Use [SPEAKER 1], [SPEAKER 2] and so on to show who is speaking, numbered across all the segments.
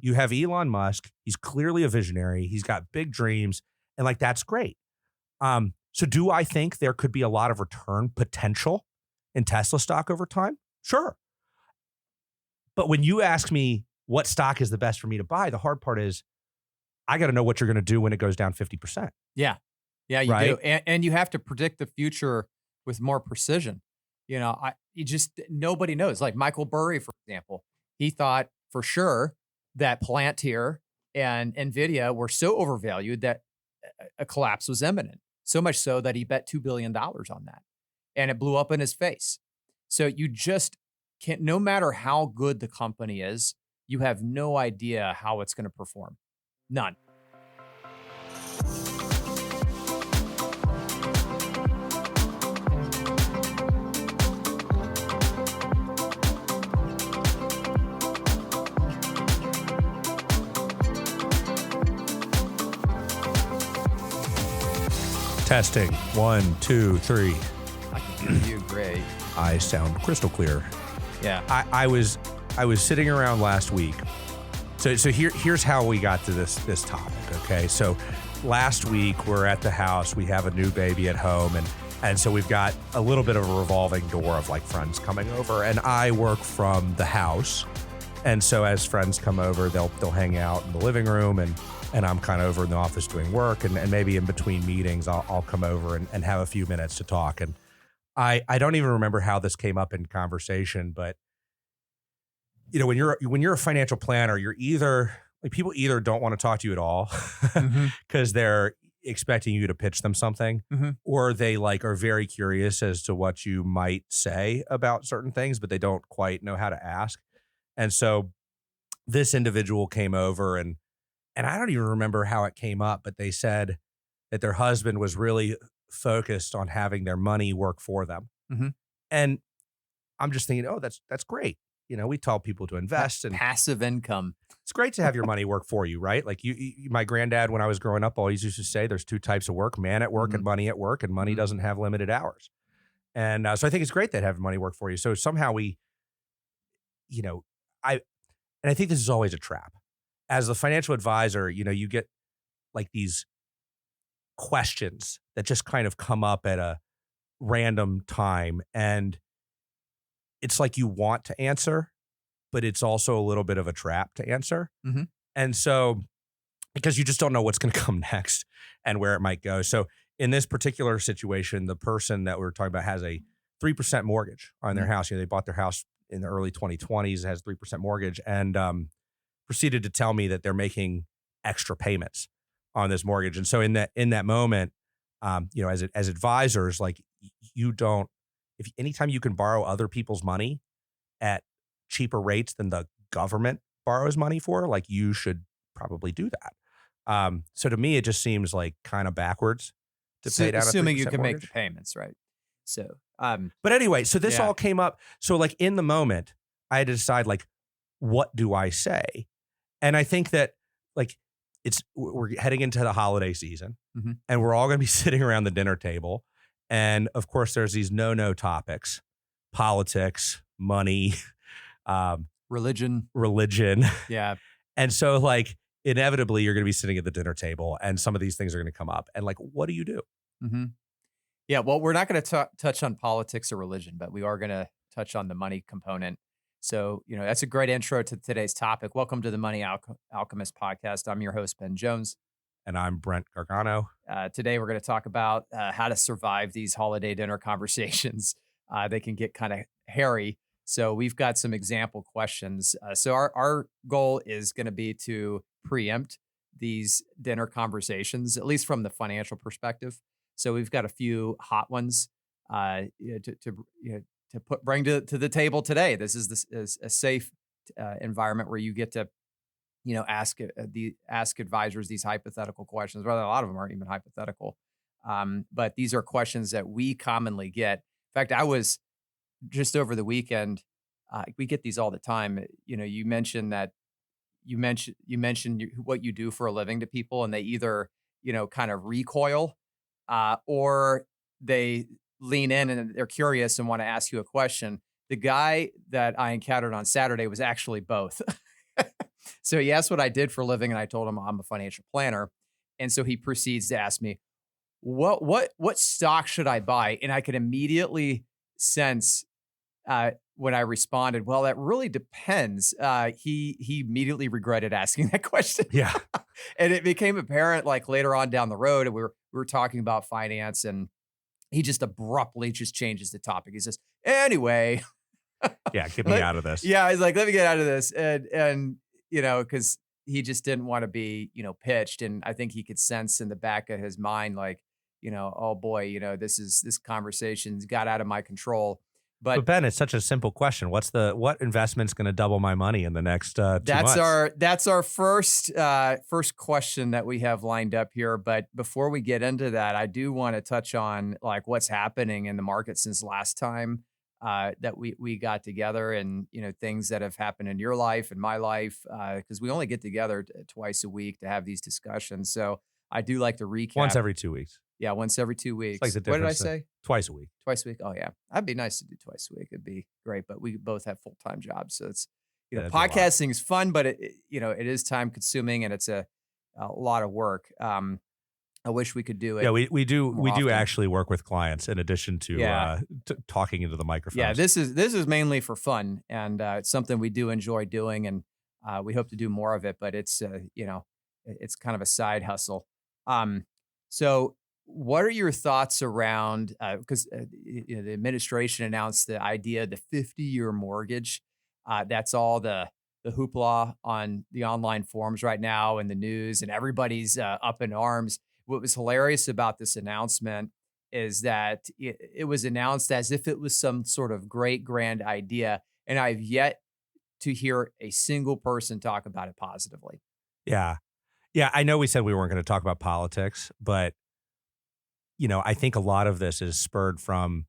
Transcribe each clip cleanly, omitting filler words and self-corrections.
[SPEAKER 1] You have Elon Musk. He's clearly a visionary. He's got big dreams, and like that's great. So do I think there could be a lot of return potential in Tesla stock over time? Sure. But when you ask me what stock is the best for me to buy, the hard part is I got to know what you're going to do when it goes down 50%.
[SPEAKER 2] Yeah. Yeah, you
[SPEAKER 1] right?
[SPEAKER 2] do. And you have to predict the future with more precision. You know, nobody knows. Like Michael Burry, for example, he thought for sure that Palantir and NVIDIA were so overvalued that a collapse was imminent. So much so that he bet $2 billion on that. And it blew up in his face. So you just can't, no matter how good the company is, you have no idea how it's going to perform. None.
[SPEAKER 1] Testing. 1, 2, 3.
[SPEAKER 2] I can hear you great.
[SPEAKER 1] I sound crystal clear.
[SPEAKER 2] Yeah.
[SPEAKER 1] I was sitting around last week. So here's how we got to this topic. Okay. So last week we're at the house. We have a new baby at home, and so we've got a little bit of a revolving door of like friends coming over, and I work from the house. And so as friends come over, they'll hang out in the living room, and I'm kind of over in the office doing work, and maybe in between meetings, I'll come over and have a few minutes to talk. And I don't even remember how this came up in conversation, but you know, when you're a financial planner, you're either like people either don't want to talk to you at all because they're expecting you to pitch them something, or they like are very curious as to what you might say about certain things, but they don't quite know how to ask. And so this individual came over and I don't even remember how it came up, but they said that their husband was really focused on having their money work for them. And I'm just thinking, oh, that's great. You know, we tell people to invest and
[SPEAKER 2] passive income.
[SPEAKER 1] It's great to have your money work for you, right? Like my granddad, when I was growing up, always used to say there's two types of work, man at work and money at work, and money doesn't have limited hours. And so I think it's great that having money work for you. So somehow we, you know, I think this is always a trap. As the financial advisor, you know, you get like these questions that just kind of come up at a random time. And it's like you want to answer, but it's also a little bit of a trap to answer. And so, because you just don't know what's going to come next and where it might go. So in this particular situation, the person that we were talking about has a 3% mortgage on their house. You know, they bought their house in the early 2020s, has 3% mortgage, and proceeded to tell me that they're making extra payments on this mortgage. And so in that moment, you know, as advisors, like you don't, anytime you can borrow other people's money at cheaper rates than the government borrows money for, like you should probably do that. So to me, it just seems like kind of backwards to pay down
[SPEAKER 2] assuming
[SPEAKER 1] a 3%
[SPEAKER 2] you can
[SPEAKER 1] mortgage.
[SPEAKER 2] make the payments, right? So,
[SPEAKER 1] but anyway, so this all came up. So like in the moment, I had to decide like, what do I say? And I think that like we're heading into the holiday season and we're all going to be sitting around the dinner table. And of course there's these no topics, politics, money,
[SPEAKER 2] religion.
[SPEAKER 1] Yeah. And so like inevitably you're going to be sitting at the dinner table and some of these things are going to come up. And like, what do you do?
[SPEAKER 2] Yeah. Well, we're not going to touch on politics or religion, but we are going to touch on the money component. So, you know, that's a great intro to today's topic. Welcome to the Money Alchemist podcast. I'm your host, Ben Jones.
[SPEAKER 1] And I'm Brent Gargano.
[SPEAKER 2] Today, we're going to talk about how to survive these holiday dinner conversations. They can get kind of hairy. So we've got some example questions. So our goal is going to be to preempt these dinner conversations, at least from the financial perspective. So we've got a few hot ones to bring to the table today. This is a safe environment where you get to, you know, ask advisors these hypothetical questions. Rather, a lot of them aren't even hypothetical, but these are questions that we commonly get. In fact, I was just over the weekend. We get these all the time. You know, you mentioned what you do for a living to people, and they either, you know, kind of recoil, or they lean in and they're curious and want to ask you a question. The guy that I encountered on Saturday was actually both. So he asked what I did for a living, and I told him I'm a financial planner. And so he proceeds to ask me, what stock should I buy? And I could immediately sense when I responded, well, that really depends. He immediately regretted asking that question.
[SPEAKER 1] Yeah.
[SPEAKER 2] And it became apparent like later on down the road, and we were talking about finance, and he just abruptly just changes the topic. He says, anyway,
[SPEAKER 1] Yeah. Get me out of this.
[SPEAKER 2] yeah, he's like, let me get out of this. And because he just didn't want to be, pitched. And I think he could sense in the back of his mind, like, oh boy, this conversation's got out of my control.
[SPEAKER 1] But
[SPEAKER 2] But
[SPEAKER 1] Ben, it's such a simple question. What investment's going to double my money in the next 2 months?
[SPEAKER 2] that's our first question that we have lined up here. But before we get into that, I do want to touch on like what's happening in the market since last time that we got together, and things that have happened in your life and my life, because we only get together twice a week to have these discussions. So I do like to recap
[SPEAKER 1] Once every 2 weeks.
[SPEAKER 2] Yeah, once every 2 weeks.
[SPEAKER 1] It's like the
[SPEAKER 2] What did I
[SPEAKER 1] difference.
[SPEAKER 2] say?
[SPEAKER 1] Twice a week.
[SPEAKER 2] Twice a week. Oh yeah, that'd be nice to do twice a week. It'd be great. But we both have full-time jobs, so it's
[SPEAKER 1] That'd be a lot.
[SPEAKER 2] podcasting is fun, but it is time consuming, and it's a lot of work. I wish we could do it.
[SPEAKER 1] Yeah, we do
[SPEAKER 2] often.
[SPEAKER 1] actually work with clients in addition to
[SPEAKER 2] Yeah.
[SPEAKER 1] talking into the microphone.
[SPEAKER 2] Yeah, this is mainly for fun, and it's something we do enjoy doing, and we hope to do more of it. But it's it's kind of a side hustle. So what are your thoughts around because the administration announced the idea of the 50-year mortgage? That's all the hoopla on the online forums right now and the news, and everybody's up in arms. What was hilarious about this announcement is that it was announced as if it was some sort of great grand idea, and I've yet to hear a single person talk about it positively.
[SPEAKER 1] Yeah. Yeah, I know we said we weren't going to talk about politics, but I think a lot of this is spurred from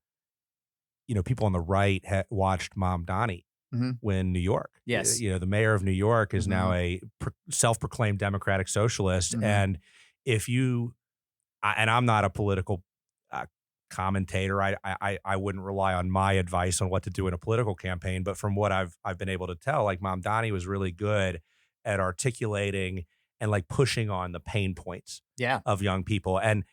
[SPEAKER 1] people on the right watched Mom Donnie
[SPEAKER 2] Mhm.
[SPEAKER 1] win New York.
[SPEAKER 2] Yes.
[SPEAKER 1] The mayor of New York is now
[SPEAKER 2] Mhm.
[SPEAKER 1] a self-proclaimed democratic socialist.
[SPEAKER 2] Mhm.
[SPEAKER 1] And if you, and I'm not a political commentator, I wouldn't rely on my advice on what to do in a political campaign. But from what I've been able to tell, like Mom Donnie was really good at articulating and like pushing on the pain points
[SPEAKER 2] Yeah.
[SPEAKER 1] of young people. And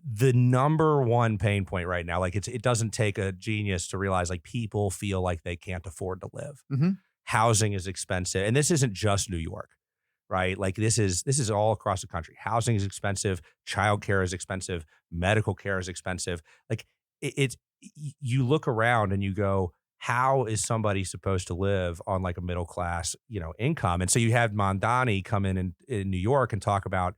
[SPEAKER 1] the number one pain point right now, like it doesn't take a genius to realize like people feel like they can't afford to live.
[SPEAKER 2] Mhm.
[SPEAKER 1] Housing is expensive. And this isn't just New York, right? Like this is all across the country. Housing is expensive. Childcare is expensive. Medical care is expensive. Like you look around and you go, how is somebody supposed to live on like a middle class, income? And so you have Mondani come in New York and talk about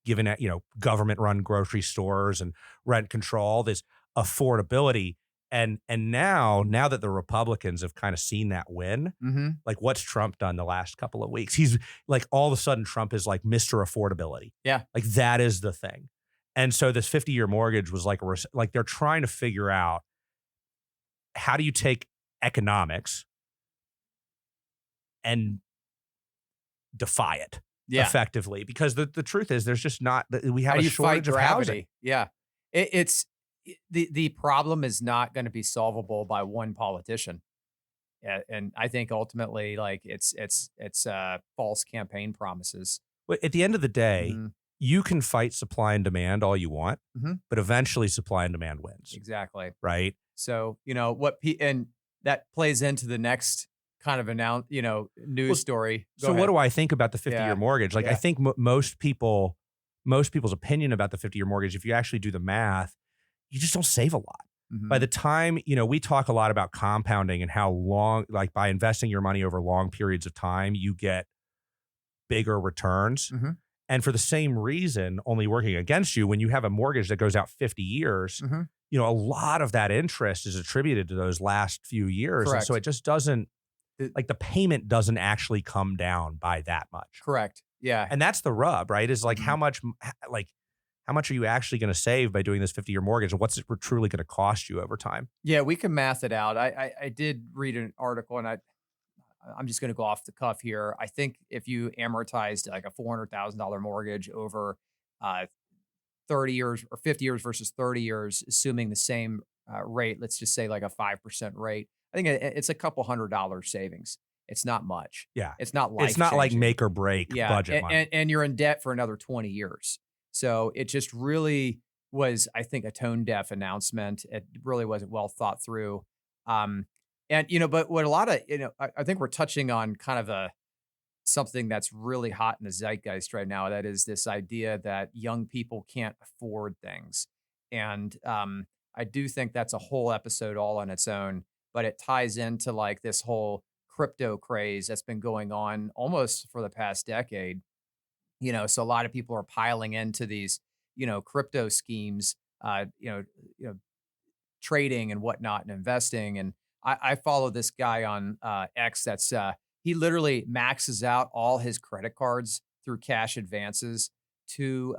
[SPEAKER 1] giving it, government run grocery stores and rent control, this affordability. And now that the Republicans have kind of seen that win,
[SPEAKER 2] Mhm.
[SPEAKER 1] like what's Trump done the last couple of weeks? He's like, all of a sudden Trump is like Mr. Affordability.
[SPEAKER 2] Yeah.
[SPEAKER 1] Like that is the thing. And so this 50-year mortgage was like, like they're trying to figure out how do you take economics and defy it
[SPEAKER 2] Yeah.
[SPEAKER 1] effectively, because the truth is there's just not, we
[SPEAKER 2] How
[SPEAKER 1] have
[SPEAKER 2] do
[SPEAKER 1] a
[SPEAKER 2] you fight
[SPEAKER 1] shortage of housing.
[SPEAKER 2] gravity? Yeah. The problem is not going to be solvable by one politician. And I think ultimately, like it's false campaign promises.
[SPEAKER 1] But at the end of the day,
[SPEAKER 2] Mhm.
[SPEAKER 1] you can fight supply and demand all you want,
[SPEAKER 2] Mhm.
[SPEAKER 1] but eventually supply and demand wins,
[SPEAKER 2] Exactly.
[SPEAKER 1] right?
[SPEAKER 2] So and that plays into the next kind of news
[SPEAKER 1] Well,
[SPEAKER 2] story. Go
[SPEAKER 1] So what
[SPEAKER 2] ahead.
[SPEAKER 1] do I think about the 50-year
[SPEAKER 2] Yeah.
[SPEAKER 1] mortgage? Like I
[SPEAKER 2] Yeah.
[SPEAKER 1] think most people's opinion about the 50-year mortgage, if you actually do the math, you just don't save a lot.
[SPEAKER 2] Mhm.
[SPEAKER 1] By the time, we talk a lot about compounding and how long, like by investing your money over long periods of time, you get bigger returns.
[SPEAKER 2] Mhm.
[SPEAKER 1] And for the same reason, only working against you, when you have a mortgage that goes out 50 years,
[SPEAKER 2] Mhm.
[SPEAKER 1] a lot of that interest is attributed to those last few years. And so
[SPEAKER 2] Correct.
[SPEAKER 1] it just doesn't,
[SPEAKER 2] It-
[SPEAKER 1] like the payment doesn't actually come down by that much.
[SPEAKER 2] Correct. Yeah.
[SPEAKER 1] And that's the rub, right? Is like
[SPEAKER 2] Mhm.
[SPEAKER 1] how much are you actually going to save by doing this 50-year mortgage, and what's it truly going to cost you over time?
[SPEAKER 2] Yeah, we can math it out. I did read an article, and I'm just going to go off the cuff here. I think if you amortized like a $400,000 mortgage over uh, 30 years or 50 years versus 30 years, assuming the same rate, let's just say like a 5% rate, I think it's a couple $100 savings. It's not much.
[SPEAKER 1] Yeah.
[SPEAKER 2] It's not life
[SPEAKER 1] It's not like
[SPEAKER 2] changing.
[SPEAKER 1] make or break budget money.
[SPEAKER 2] And you're in debt for another 20 years. So it just really was, I think, a tone deaf announcement. It really wasn't well thought through. And, but what a lot of, I think we're touching on kind of something that's really hot in the zeitgeist right now. That is this idea that young people can't afford things. And I do think that's a whole episode all on its own, but it ties into like this whole crypto craze that's been going on almost for the past decade. So a lot of people are piling into these, crypto schemes, trading and whatnot and investing. And I follow this guy on X that's he literally maxes out all his credit cards through cash advances to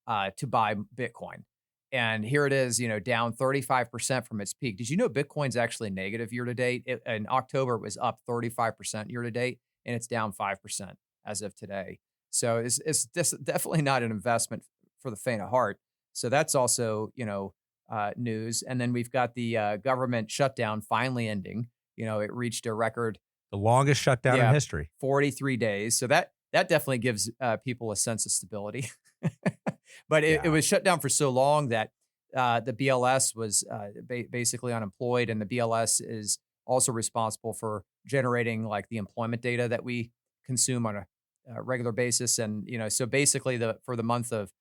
[SPEAKER 2] buy Bitcoin. And here it is, down 35% from its peak. Did you know Bitcoin's actually negative year to date? In October, it was up 35% year to date, and it's down 5% as of today. So it's definitely not an investment for the faint of heart. So that's also, news. And then we've got the government shutdown finally ending. It reached a record,
[SPEAKER 1] The longest shutdown in history.
[SPEAKER 2] 43 days. So that definitely gives people a sense of stability. But it was shut down for so long that the BLS was basically unemployed, and the BLS is also responsible for generating like the employment data that we consume on a regular basis. And so basically, for the month of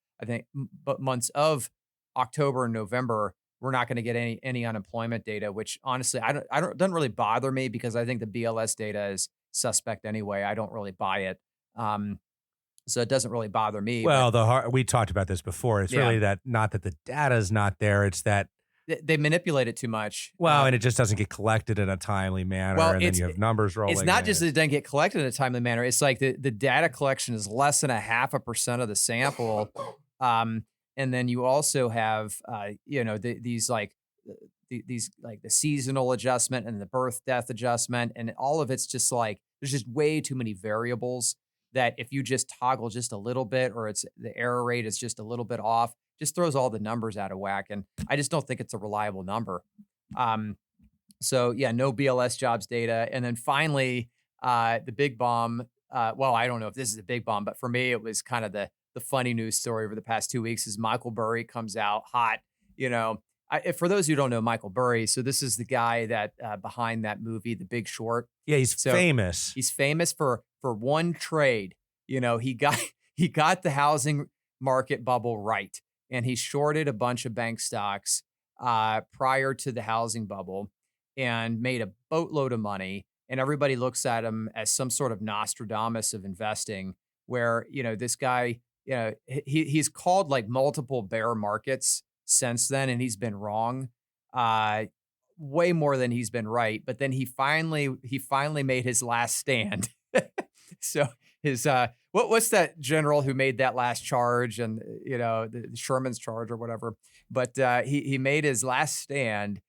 [SPEAKER 2] months of October and November, we're not going to get any unemployment data, which honestly doesn't really bother me because I think the BLS data is suspect anyway. I don't really buy it. So it doesn't really bother me.
[SPEAKER 1] Well, we talked about this before. It's really that not that the data is not there. It's that
[SPEAKER 2] they manipulate it too much.
[SPEAKER 1] Well, and it just doesn't get collected in a timely manner. And then you have numbers rolling.
[SPEAKER 2] It's not just that it doesn't get collected in a timely manner. It's like the data collection is less than 0.5% of the sample. And then you also have, these like the seasonal adjustment and the birth death adjustment. And all of it's just like, there's just way too many variables that if you just toggle just a little bit, or the error rate is just a little bit off, just throws all the numbers out of whack. And I just don't think it's a reliable number. So yeah, no BLS jobs data. And then finally, the big bomb, well, I don't know if this is a big bomb, but for me, it was kind of the funny news story over the past 2 weeks is Michael Burry comes out hot. For those who don't know Michael Burry, so this is the guy that behind that movie, The Big Short.
[SPEAKER 1] Yeah, he's famous.
[SPEAKER 2] He's famous for one trade. He got the housing market bubble right, and he shorted a bunch of bank stocks prior to the housing bubble and made a boatload of money. And everybody looks at him as some sort of Nostradamus of investing, where this guy, he's called like multiple bear markets since then, and he's been wrong way more than he's been right. But then he finally made his last stand. So his what's that general who made that last charge, and the Sherman's charge or whatever, but he made his last stand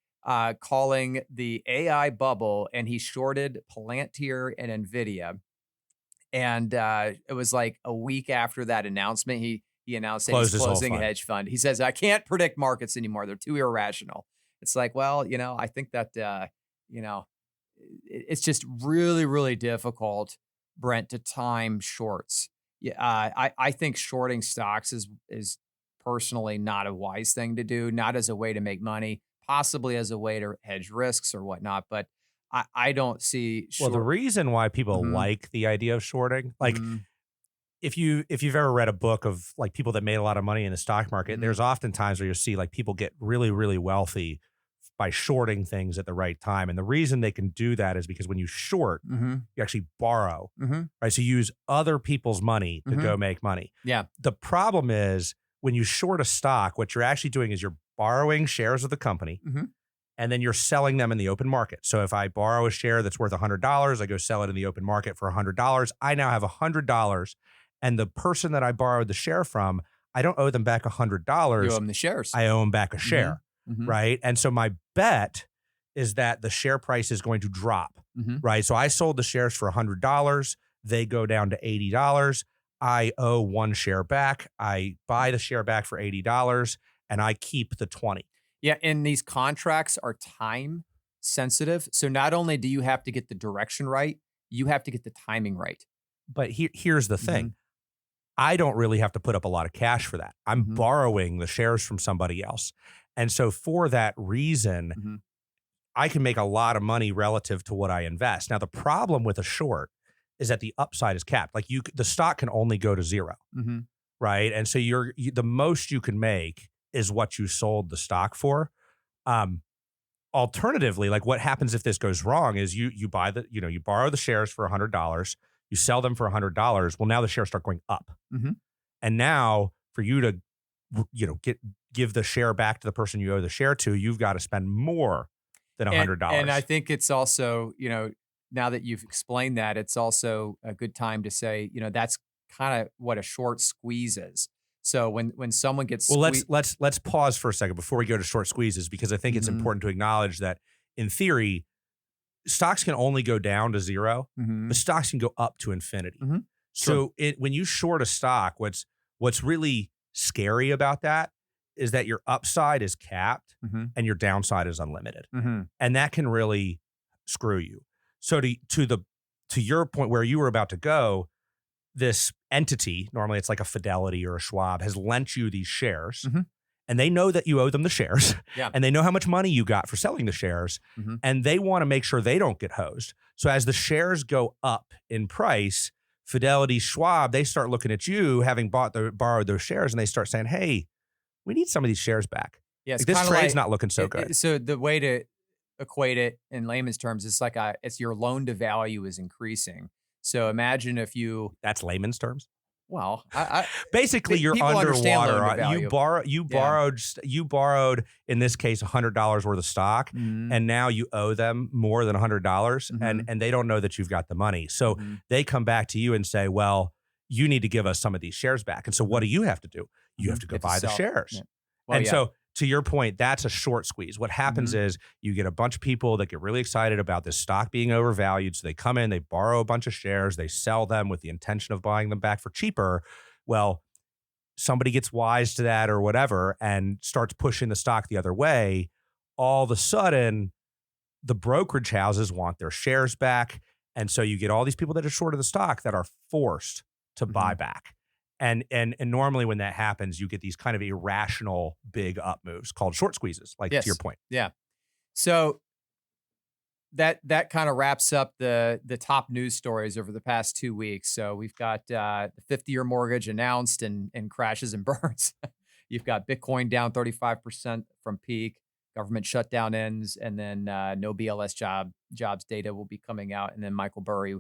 [SPEAKER 2] calling the AI bubble, and he shorted Palantir and NVDIA. And it was like a week after that announcement, he announced that he's closing a hedge fund. He says, I can't predict markets anymore. They're too irrational. It's like, well, I think that, it's just really, really difficult, Brent, to time shorts. Yeah, I think shorting stocks is personally not a wise thing to do, not as a way to make money, possibly as a way to hedge risks or whatnot. But I don't see.
[SPEAKER 1] Well, the reason why people like the idea of shorting, like if you've ever read a book of like people that made a lot of money in the stock market, there's often times where you'll see like people get really, really wealthy by shorting things at the right time. And the reason they can do that is because when you short, you actually borrow, right? So you use other people's money to go make money.
[SPEAKER 2] Yeah.
[SPEAKER 1] The problem is when you short a stock, what you're actually doing is you're borrowing shares of the company, and then you're selling them in the open market. So if I borrow a share that's worth $100, I go sell it in the open market for $100. I now have $100, and the person that I borrowed the share from, I don't owe them back $100.
[SPEAKER 2] You owe them the shares.
[SPEAKER 1] I owe them back a share, right? And so my bet is that the share price is going to drop, right? So I sold the shares for $100. They go down to $80. I owe one share back. I buy the share back for $80, and I keep the 20.
[SPEAKER 2] Yeah, and these contracts are time sensitive. So not only do you have to get the direction right, You have to get the timing right.
[SPEAKER 1] But here's the thing. I don't really have to put up a lot of cash for that. I'm borrowing the shares from somebody else. And so for that reason, I can make a lot of money relative to what I invest. Now, the problem with a short is that the upside is capped. Like the stock can only go to zero, right? And so the most you can make is what you sold the stock for. Alternatively, like what happens if this goes wrong is you borrow the shares for $100, you sell them for $100. Well, now the shares start going up. And now for you to, give the share back to the person you owe the share to, you've got to spend more than $100.
[SPEAKER 2] And I think it's also, now that you've explained that, it's also a good time to say, that's kind of what a short squeeze is. So when someone gets
[SPEAKER 1] let's pause for a second before we go to short squeezes, because I think it's important to acknowledge that in theory, stocks can only go down to zero, but stocks can go up to infinity. So when you short a stock, what's really scary about that is that your upside is capped and your downside is unlimited, and that can really screw you. So to your point where you were about to go, this entity, normally it's like a Fidelity or a Schwab, has lent you these shares, and they know that you owe them the shares, and they know how much money you got for selling the shares, and they want to make sure they don't get hosed. So as the shares go up in price, Fidelity, Schwab, they start looking at you having borrowed those shares, and they start saying, hey, we need some of these shares back.
[SPEAKER 2] Yeah,
[SPEAKER 1] like this trade's not looking so good.
[SPEAKER 2] So the way to equate it in layman's terms, it's like it's your loan to value is increasing. So imagine if
[SPEAKER 1] that's layman's terms.
[SPEAKER 2] Well,
[SPEAKER 1] basically you're underwater. You borrowed in this case $100 worth of stock, and now you owe them more than $100, and they don't know that you've got the money. So they come back to you and say, well, you need to give us some of these shares back. And so what do you have to do? You have to go buy the shares.
[SPEAKER 2] Yeah. Well,
[SPEAKER 1] So to your point, that's a short squeeze. What happens is you get a bunch of people that get really excited about this stock being overvalued. So they come in, they borrow a bunch of shares, they sell them with the intention of buying them back for cheaper. Well, somebody gets wise to that or whatever and starts pushing the stock the other way. All of a sudden, the brokerage houses want their shares back. And so you get all these people that are short of the stock that are forced to buy back. And normally when that happens, you get these kind of irrational big up moves called short squeezes, like to your point.
[SPEAKER 2] Yeah. So that kind of wraps up the top news stories over the past 2 weeks. So we've got the 50-year mortgage announced and crashes and burns. You've got Bitcoin down 35% from peak, government shutdown ends, and then no BLS jobs data will be coming out. And then Michael Burry,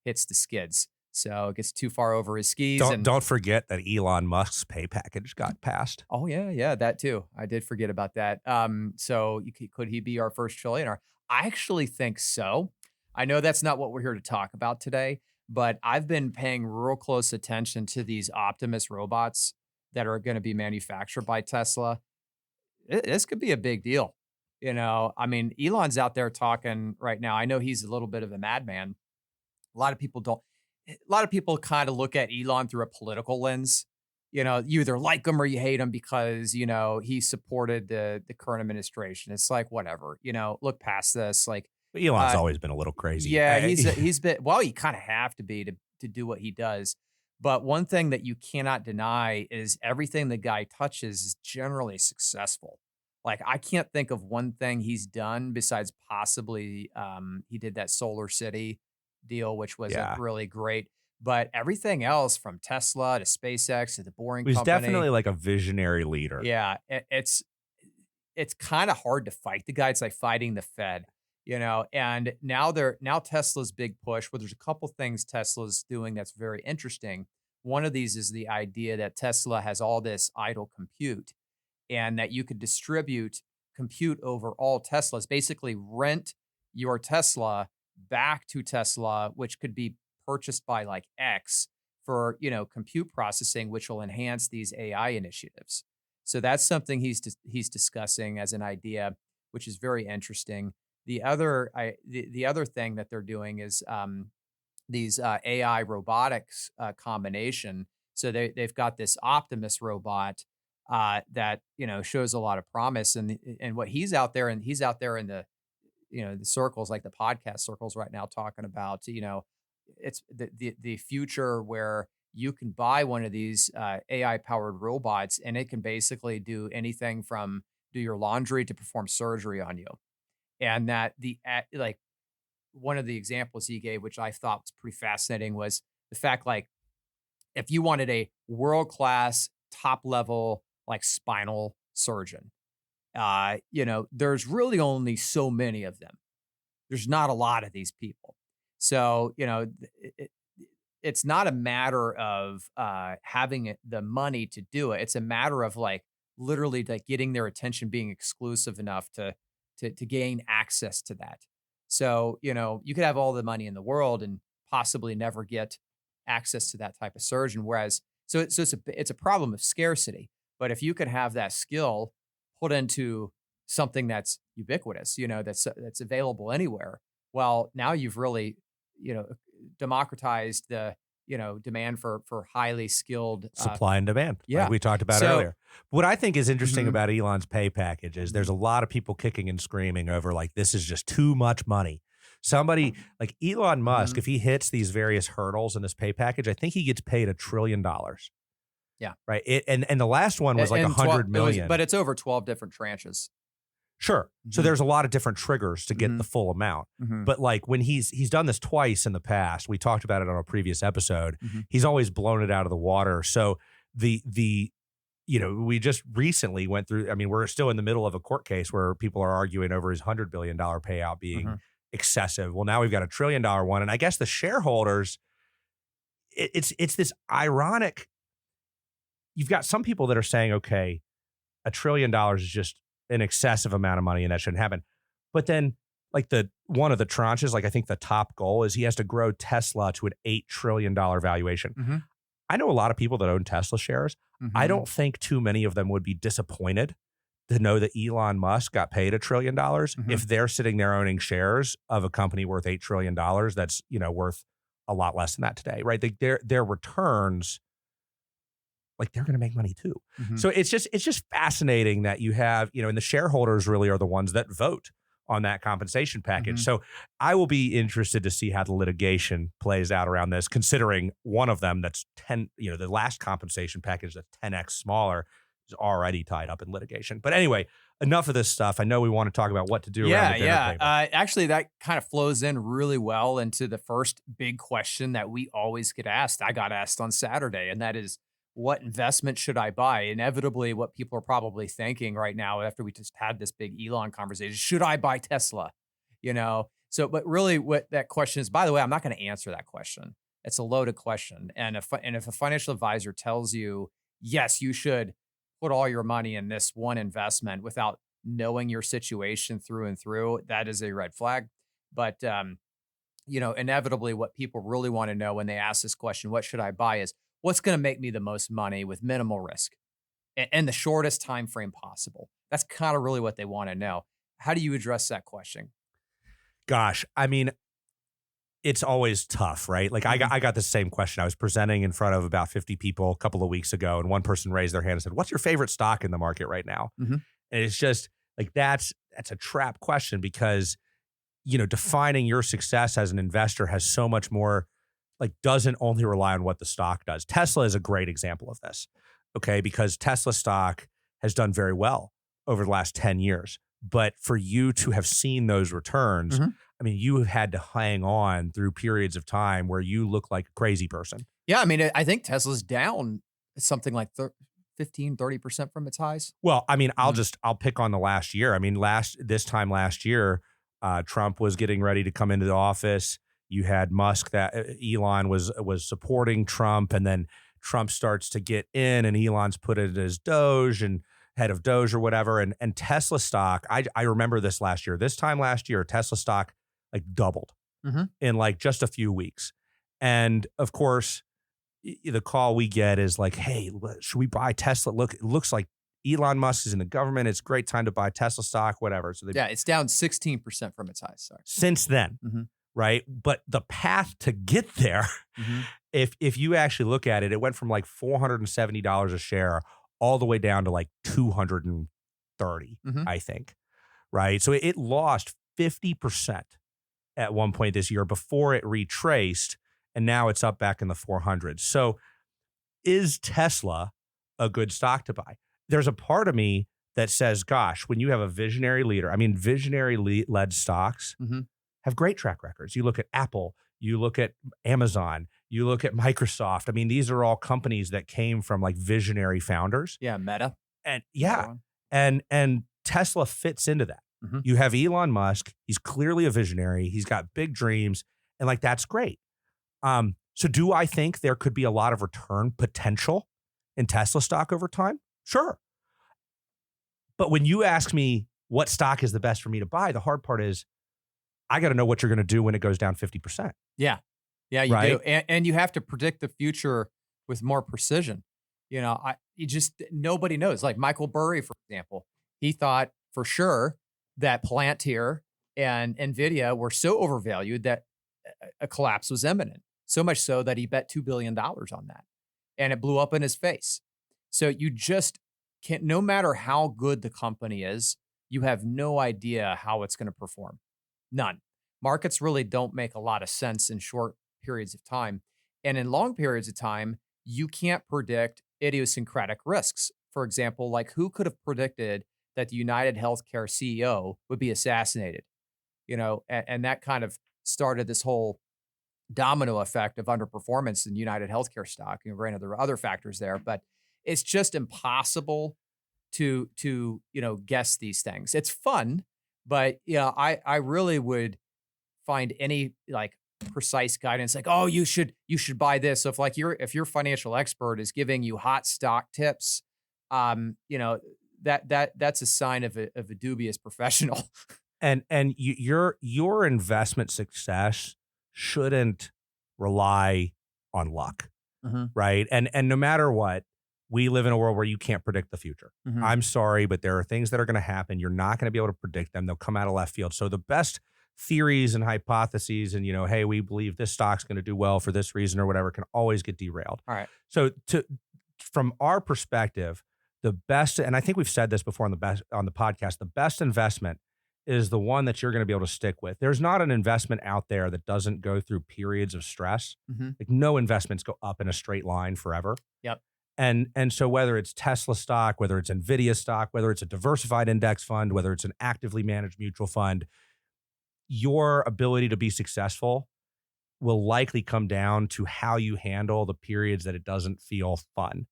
[SPEAKER 2] hits the skids. So it gets too far over his skis.
[SPEAKER 1] Don't forget that Elon Musk's pay package got passed.
[SPEAKER 2] Oh, yeah, that too. I did forget about that. So could he be our first trillionaire? I actually think so. I know that's not what we're here to talk about today, but I've been paying real close attention to these Optimus robots that are going to be manufactured by Tesla. This could be a big deal. Elon's out there talking right now. I know he's a little bit of a madman. A lot of people kind of look at Elon through a political lens. You either like him or you hate him because, he supported the current administration. It's like, whatever, look past this. Like
[SPEAKER 1] Elon's always been a little crazy.
[SPEAKER 2] Yeah, he's been, well, you kind of have to be to do what he does. But one thing that you cannot deny is everything the guy touches is generally successful. Like, I can't think of one thing he's done besides possibly he did that Solar City deal, which wasn't really great. But everything else from Tesla to SpaceX to the Boring Company.
[SPEAKER 1] He's definitely like a visionary leader.
[SPEAKER 2] Yeah, it's kind of hard to fight the guy. It's like fighting the Fed, and now Tesla's big push, well, there's a couple things Tesla's doing that's very interesting. One of these is the idea that Tesla has all this idle compute and that you could distribute compute over all Teslas, basically rent your Tesla back to Tesla, which could be purchased by like X for, compute processing, which will enhance these AI initiatives. So that's something he's discussing as an idea, which is very interesting. The other thing that they're doing is these AI robotics combination. So they've got this Optimus robot that shows a lot of promise, and what he's out there in the the circles, like the podcast circles right now, talking about, it's the future where you can buy one of these AI powered robots, and it can basically do anything from do your laundry to perform surgery on you. And that like one of the examples he gave, which I thought was pretty fascinating, was the fact, like, if you wanted a world class, top level, like spinal surgeon, there's really only so many of them. There's not a lot of these people. So, it's not a matter of having the money to do it. It's a matter of like literally like getting their attention, being exclusive enough to gain access to that. So, you could have all the money in the world and possibly never get access to that type of surgeon. Whereas, it's a problem of scarcity. But if you could have that skill put into something that's ubiquitous, that's available anywhere, well, now you've really, democratized the, demand for highly skilled
[SPEAKER 1] supply and demand,
[SPEAKER 2] yeah,
[SPEAKER 1] like we talked about earlier. What I think is interesting about Elon's pay package is there's a lot of people kicking and screaming over like, this is just too much money. Somebody like Elon Musk, if he hits these various hurdles in this pay package, I think he gets paid $1 trillion.
[SPEAKER 2] Yeah.
[SPEAKER 1] Right. And the last one was like 100 million.
[SPEAKER 2] But it's over 12 different tranches.
[SPEAKER 1] Sure. So there's a lot of different triggers to get the full amount. But like when he's done this twice in the past, we talked about it on a previous episode, he's always blown it out of the water. So we just recently went through, I mean, we're still in the middle of a court case where people are arguing over his $100 billion payout being excessive. Well, now we've got $1 trillion one. And I guess the shareholders, it's this ironic, you've got some people that are saying, okay, $1 trillion is just an excessive amount of money and that shouldn't happen. But then like one of the tranches, like I think the top goal is he has to grow Tesla to an $8 trillion valuation. I know a lot of people that own Tesla shares. I don't think too many of them would be disappointed to know that Elon Musk got paid $1 trillion if they're sitting there owning shares of a company worth $8 trillion that's, worth a lot less than that today, right? Their returns, like they're going to make money too. So it's just fascinating that you have, and the shareholders really are the ones that vote on that compensation package. So I will be interested to see how the litigation plays out around this, considering one of them that's the last compensation package that's 10x smaller is already tied up in litigation. But anyway, enough of this stuff. I know we want to talk about what to do around the dinner table.
[SPEAKER 2] Actually, that kind of flows in really well into the first big question that we always get asked. I got asked on Saturday, and that is, what investment should I buy? Inevitably, what people are probably thinking right now after we just had this big Elon conversation, should I buy Tesla? So, but really what that question is, by the way, I'm not going to answer that question. It's a loaded question. And if a financial advisor tells you, yes, you should put all your money in this one investment without knowing your situation through and through, that is a red flag. But, inevitably what people really want to know when they ask this question, what should I buy, is what's going to make me the most money with minimal risk and the shortest time frame possible. That's kind of really what they want to know. How do you address that question?
[SPEAKER 1] Gosh, I mean, it's always tough, right? Like I got the same question. I was presenting in front of about 50 people a couple of weeks ago, and one person raised their hand and said, "What's your favorite stock in the market right now?" And it's just like that's a trap question, because defining your success as an investor has so much more, like doesn't only rely on what the stock does. Tesla is a great example of this, okay? Because Tesla stock has done very well over the last 10 years. But for you to have seen those returns, I mean, you have had to hang on through periods of time where you look like a crazy person.
[SPEAKER 2] Yeah, I mean, I think Tesla's down something like 15, 30% from its highs.
[SPEAKER 1] Well, I mean, I'll pick on the last year. I mean, this time last year, Trump was getting ready to come into the office. You had Musk, that Elon was supporting Trump, and then Trump starts to get in, and Elon's put it as Doge and head of Doge or whatever. And Tesla stock, I remember this last year. This time last year, Tesla stock like doubled in like just a few weeks. And of course, the call we get is like, hey, should we buy Tesla? Look, it looks like Elon Musk is in the government. It's a great time to buy Tesla stock, whatever. So
[SPEAKER 2] it's down 16% from its highs. Sorry.
[SPEAKER 1] Since then. Right. But the path to get there, if you actually look at it, it went from like $470 a share all the way down to like 230, I think. Right. So it lost 50% at one point this year before it retraced, and now it's up back in the 400s. So is Tesla a good stock to buy? There's a part of me that says, gosh, when you have a visionary leader, I mean, led stocks
[SPEAKER 2] Mm-hmm.
[SPEAKER 1] have great track records. You look at Apple, you look at Amazon, you look at Microsoft. I mean, these are all companies that came from like visionary founders.
[SPEAKER 2] Yeah, Meta.
[SPEAKER 1] And
[SPEAKER 2] Another
[SPEAKER 1] yeah,
[SPEAKER 2] one.
[SPEAKER 1] and Tesla fits into that.
[SPEAKER 2] Mm-hmm.
[SPEAKER 1] You have Elon Musk, he's clearly a visionary, he's got big dreams, and like that's great. So do I think there could be a lot of return potential in Tesla stock over time? Sure. But when you ask me what stock is the best for me to buy, the hard part is I got to know what you're going to do when it goes down 50%.
[SPEAKER 2] Yeah. Yeah, you
[SPEAKER 1] Right?
[SPEAKER 2] do. And you have to predict the future with more precision. Nobody knows. Like Michael Burry, for example, he thought for sure that Palantir and NVIDIA were so overvalued that a collapse was imminent. So much so that he bet $2 billion on that. And it blew up in his face. So you just can't, no matter how good the company is, you have no idea how it's going to perform. None. Markets really don't make a lot of sense in short periods of time. And in long periods of time, you can't predict idiosyncratic risks. For example, like who could have predicted that the United Healthcare CEO would be assassinated? And that kind of started this whole domino effect of underperformance in United Healthcare stock. Granted, there are other factors there, but it's just impossible to guess these things. It's fun, but I really would find any like precise guidance like, oh, you should buy this. So if your financial expert is giving you hot stock tips, that's a sign of a dubious professional.
[SPEAKER 1] And your investment success shouldn't rely on luck,
[SPEAKER 2] Mm-hmm.
[SPEAKER 1] right? And no matter what, we live in a world where you can't predict the future.
[SPEAKER 2] Mm-hmm.
[SPEAKER 1] I'm sorry, but there are things that are going to happen. You're not going to be able to predict them. They'll come out of left field. So the best theories and hypotheses and, hey, we believe this stock's going to do well for this reason or whatever can always get derailed.
[SPEAKER 2] All right.
[SPEAKER 1] So from our perspective, the best, and I think we've said this before on the podcast, the best investment is the one that you're going to be able to stick with. There's not an investment out there that doesn't go through periods of stress.
[SPEAKER 2] Mm-hmm.
[SPEAKER 1] Like no investments go up in a straight line forever.
[SPEAKER 2] Yep.
[SPEAKER 1] And so whether it's Tesla stock, whether it's NVIDIA stock, whether it's a diversified index fund, whether it's an actively managed mutual fund, your ability to be successful will likely come down to how you handle the periods that it doesn't feel fun.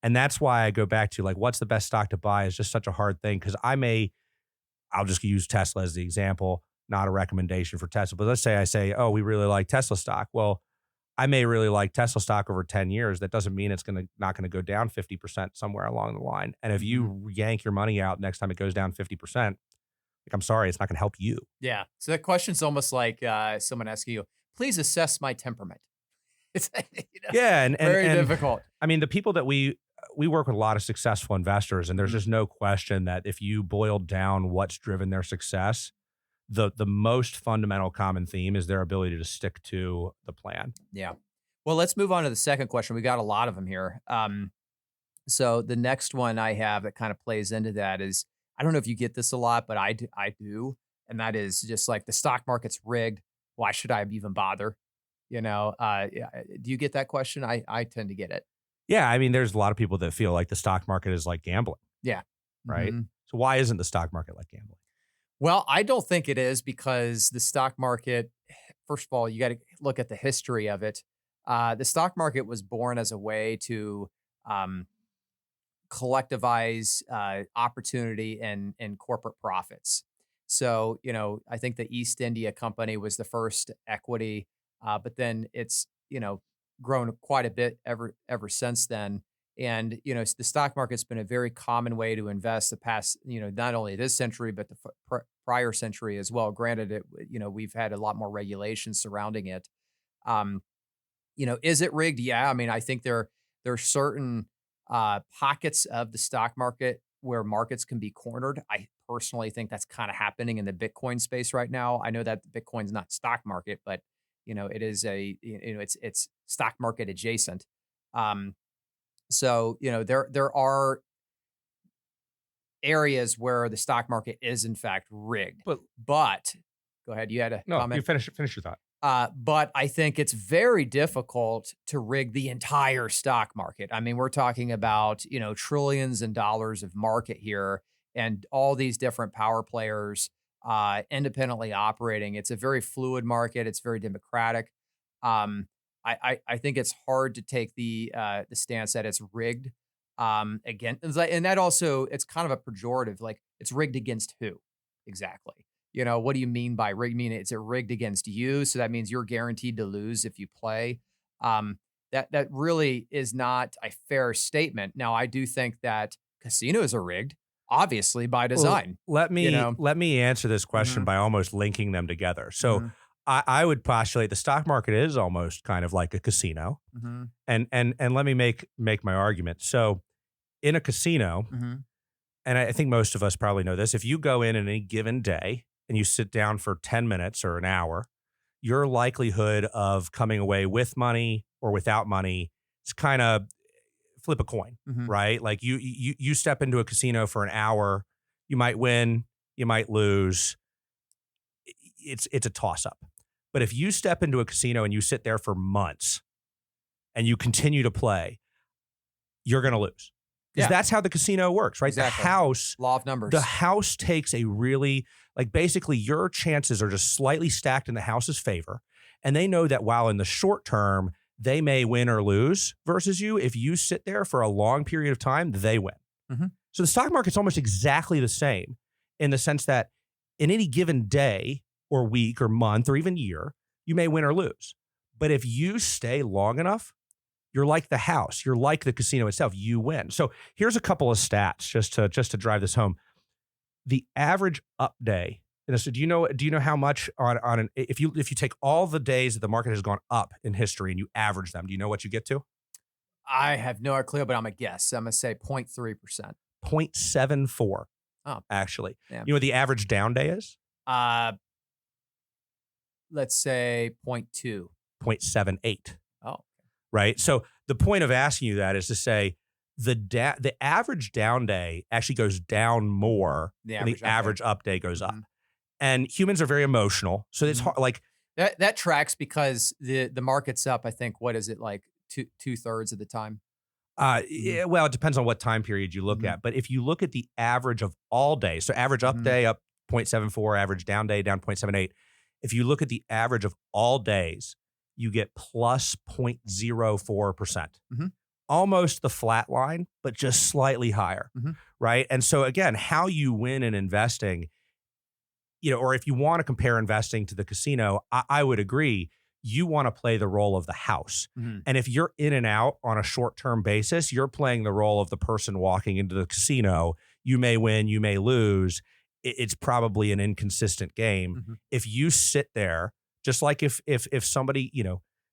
[SPEAKER 1] And that's why I go back to like, what's the best stock to buy is just such a hard thing. Cause I'll just use Tesla as the example, not a recommendation for Tesla, but let's say I say, oh, we really like Tesla stock. Well, I may really like Tesla stock over 10 years. That doesn't mean it's not going to go down 50% somewhere along the line. And if you yank your money out next time it goes down 50%, like, I'm sorry, it's not going to help you.
[SPEAKER 2] Yeah. So that question's almost like someone asking you, please assess my temperament. It's
[SPEAKER 1] yeah, and
[SPEAKER 2] very difficult.
[SPEAKER 1] I mean, the people that we work with a lot of successful investors, and there's just no question that if you boiled down what's driven their success, the most fundamental common theme is their ability to stick to the plan.
[SPEAKER 2] Yeah. Well, let's move on to the second question. We got a lot of them here. So the next one I have that kind of plays into that is, I don't know if you get this a lot, but I do. And that is just like the stock market's rigged. Why should I even bother? Do you get that question? I tend to get it.
[SPEAKER 1] Yeah. I mean, there's a lot of people that feel like the stock market is like gambling.
[SPEAKER 2] Yeah.
[SPEAKER 1] Right.
[SPEAKER 2] Mm-hmm.
[SPEAKER 1] So why isn't the stock market like gambling?
[SPEAKER 2] Well, I don't think it is because the stock market, first of all, you got to look at the history of it. The stock market was born as a way to collectivize opportunity and corporate profits. So, I think the East India Company was the first equity, but then it's, grown quite a bit ever since then. And, the stock market's been a very common way to invest the past, not only this century, but the prior century as well. Granted, we've had a lot more regulations surrounding it. Is it rigged? Yeah. I mean, I think there are certain pockets of the stock market where markets can be cornered. I personally think that's kind of happening in the Bitcoin space right now. I know that Bitcoin's not stock market, but it is it's stock market adjacent. So there are areas where the stock market is in fact rigged. But go ahead, you had a
[SPEAKER 1] No,
[SPEAKER 2] comment.
[SPEAKER 1] you finish your thought.
[SPEAKER 2] But I think it's very difficult to rig the entire stock market. I mean, we're talking about, trillions and dollars of market here and all these different power players independently operating. It's a very fluid market. It's very democratic. I think it's hard to take the stance that it's rigged. Again, and that also, it's kind of a pejorative, like it's rigged against who exactly? What do you mean by rigged? Is it rigged against you? So that means you're guaranteed to lose if you play. That really is not a fair statement. Now, I do think that casinos are rigged, obviously by design.
[SPEAKER 1] Well, let me answer this question by almost linking them together. So I would postulate the stock market is almost kind of like a casino, and let me make my argument. So in a casino, and I think most of us probably know this, if you go in any given day and you sit down for 10 minutes or an hour, your likelihood of coming away with money or without money is kind of flip a coin, right? Like you step into a casino for an hour, you might win, you might lose. It's a toss up. But if you step into a casino and you sit there for months and you continue to play, you're going to lose. Because that's how the casino works, right?
[SPEAKER 2] Exactly.
[SPEAKER 1] The house,
[SPEAKER 2] law of numbers.
[SPEAKER 1] The house takes a really, basically your chances are just slightly stacked in the house's favor. And they know that while in the short term, they may win or lose versus you, if you sit there for a long period of time, they win. So the stock market's almost exactly the same in the sense that in any given day or week or month or even year, you may win or lose. But if you stay long enough, you're like the house. You're like the casino itself. You win. So here's a couple of stats just to drive this home. The average up day. So do you know how much if you take all the days that the market has gone up in history and you average them, do you know what you get to?
[SPEAKER 2] I have no clue, but I'm a guess. I'm gonna say 0.3%.
[SPEAKER 1] 0.74.
[SPEAKER 2] Oh,
[SPEAKER 1] actually.
[SPEAKER 2] Yeah.
[SPEAKER 1] You know what the average down day is?
[SPEAKER 2] Let's say 0.2.
[SPEAKER 1] 0.78.
[SPEAKER 2] Oh.
[SPEAKER 1] Right. So the point of asking you that is to say the average down day actually goes down more than the average up day goes up. And humans are very emotional. So it's hard, like
[SPEAKER 2] that tracks because the market's up, I think, what is it, like two-thirds of the time?
[SPEAKER 1] Yeah, well, it depends on what time period you look at. But if you look at the average of all days, so average up day up 0.74, average down day down 0.78. If you look at the average of all days, you get plus 0.04%. Almost the flat line, but just slightly higher, right? And so again, how you win in investing, or if you want to compare investing to the casino, I would agree. You want to play the role of the house. And if you're in and out on a short-term basis, you're playing the role of the person walking into the casino. You may win, you may lose. It's probably an inconsistent game. If you sit there, just like if somebody,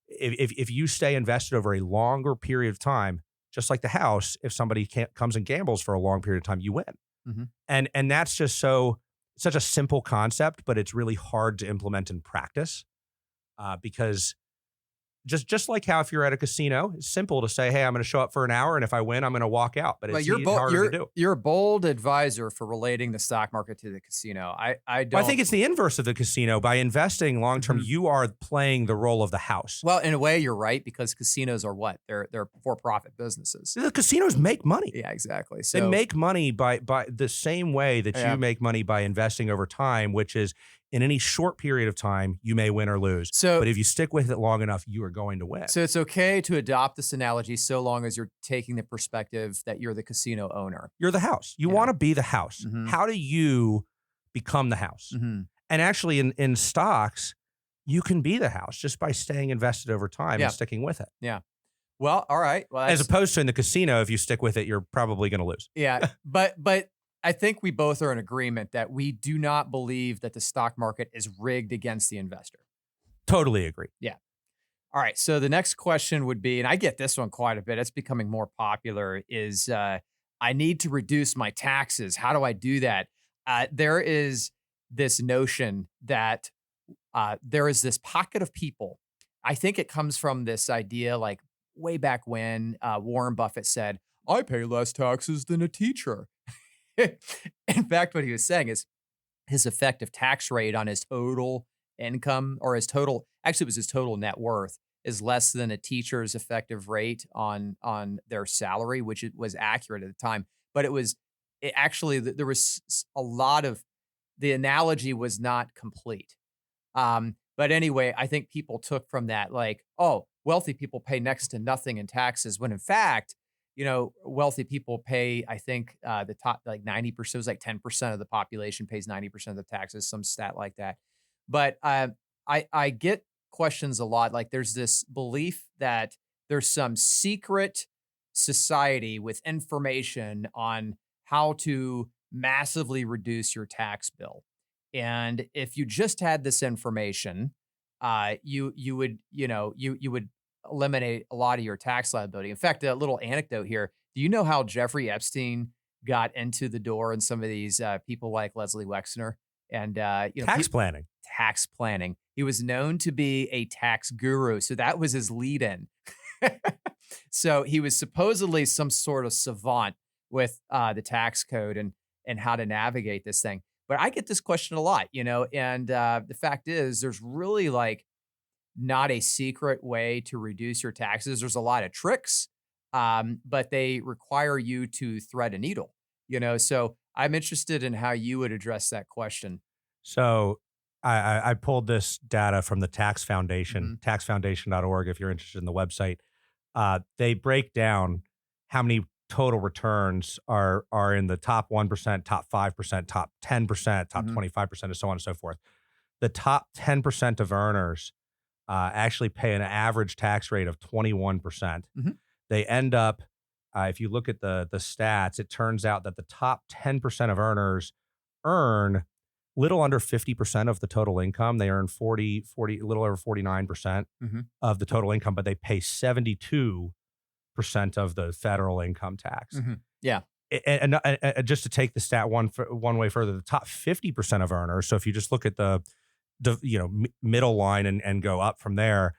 [SPEAKER 1] if you stay invested over a longer period of time, just like the house, if somebody comes and gambles for a long period of time, you win. And that's just such a simple concept, but it's really hard to implement in practice because just like how if you're at a casino, it's simple to say, hey, I'm going to show up for an hour, and if I win, I'm going to walk out. But it's harder to do.
[SPEAKER 2] You're a bold advisor for relating the stock market to the casino. I don't.
[SPEAKER 1] Well, I think it's the inverse of the casino. By investing long term, you are playing the role of the house.
[SPEAKER 2] Well, in a way, you're right, because casinos are what? They're for-profit businesses.
[SPEAKER 1] The casinos make money.
[SPEAKER 2] Yeah, exactly. So
[SPEAKER 1] they make money by the same way that you make money by investing over time, which is in any short period of time, you may win or lose. But if you stick with it long enough, you are going to win.
[SPEAKER 2] So it's okay to adopt this analogy so long as you're taking the perspective that you're the casino owner.
[SPEAKER 1] You're the house. You want to be the house. How do you become the house? And actually in stocks, you can be the house just by staying invested over time and sticking with it.
[SPEAKER 2] Yeah. Well, all right. Well,
[SPEAKER 1] as opposed to in the casino, if you stick with it, you're probably going to lose.
[SPEAKER 2] Yeah. But I think we both are in agreement that we do not believe that the stock market is rigged against the investor.
[SPEAKER 1] Totally agree.
[SPEAKER 2] Yeah. All right. So the next question would be, and I get this one quite a bit, it's becoming more popular, is I need to reduce my taxes. How do I do that? There is this notion that there is this pocket of people. I think it comes from this idea, like way back when Warren Buffett said, I pay less taxes than a teacher. In fact, what he was saying is his effective tax rate on his total income, or his total, actually it was his total net worth, is less than a teacher's effective rate on their salary, which it was accurate at the time. But it actually, there was a lot of, the analogy was not complete. But anyway, I think people took from that like, oh, wealthy people pay next to nothing in taxes, when in fact, wealthy people pay, I think, the top like 90%, it was like 10% of the population pays 90% of the taxes, some stat like that. But I get questions a lot. Like there's this belief that there's some secret society with information on how to massively reduce your tax bill. And if you just had this information, you would, you would eliminate a lot of your tax liability. In fact, a little anecdote here. Do you know how Jeffrey Epstein got into the door and some of these people like Leslie Wexner and
[SPEAKER 1] Tax planning.
[SPEAKER 2] tax planning? He was known to be a tax guru, so that was his lead-in. So he was supposedly some sort of savant with the tax code and how to navigate this thing. But I get this question a lot, and the fact is, there's really like not a secret way to reduce your taxes. There's a lot of tricks, but they require you to thread a needle, So I'm interested in how you would address that question.
[SPEAKER 1] So I pulled this data from the Tax Foundation, taxfoundation.org, if you're interested in the website. They break down how many total returns are in the top 1%, top 5%, top 10%, top 25%, and so on and so forth. The top 10% of earners actually pay an average tax rate of 21%. They end up, if you look at the stats, it turns out that the top 10% of earners earn little under 50% of the total income. They earn 40, a little over 49% of the total income, but they pay 72% of the federal income tax.
[SPEAKER 2] Yeah.
[SPEAKER 1] And just to take the stat one way further, the top 50% of earners, so if you just look at the middle line and go up from there,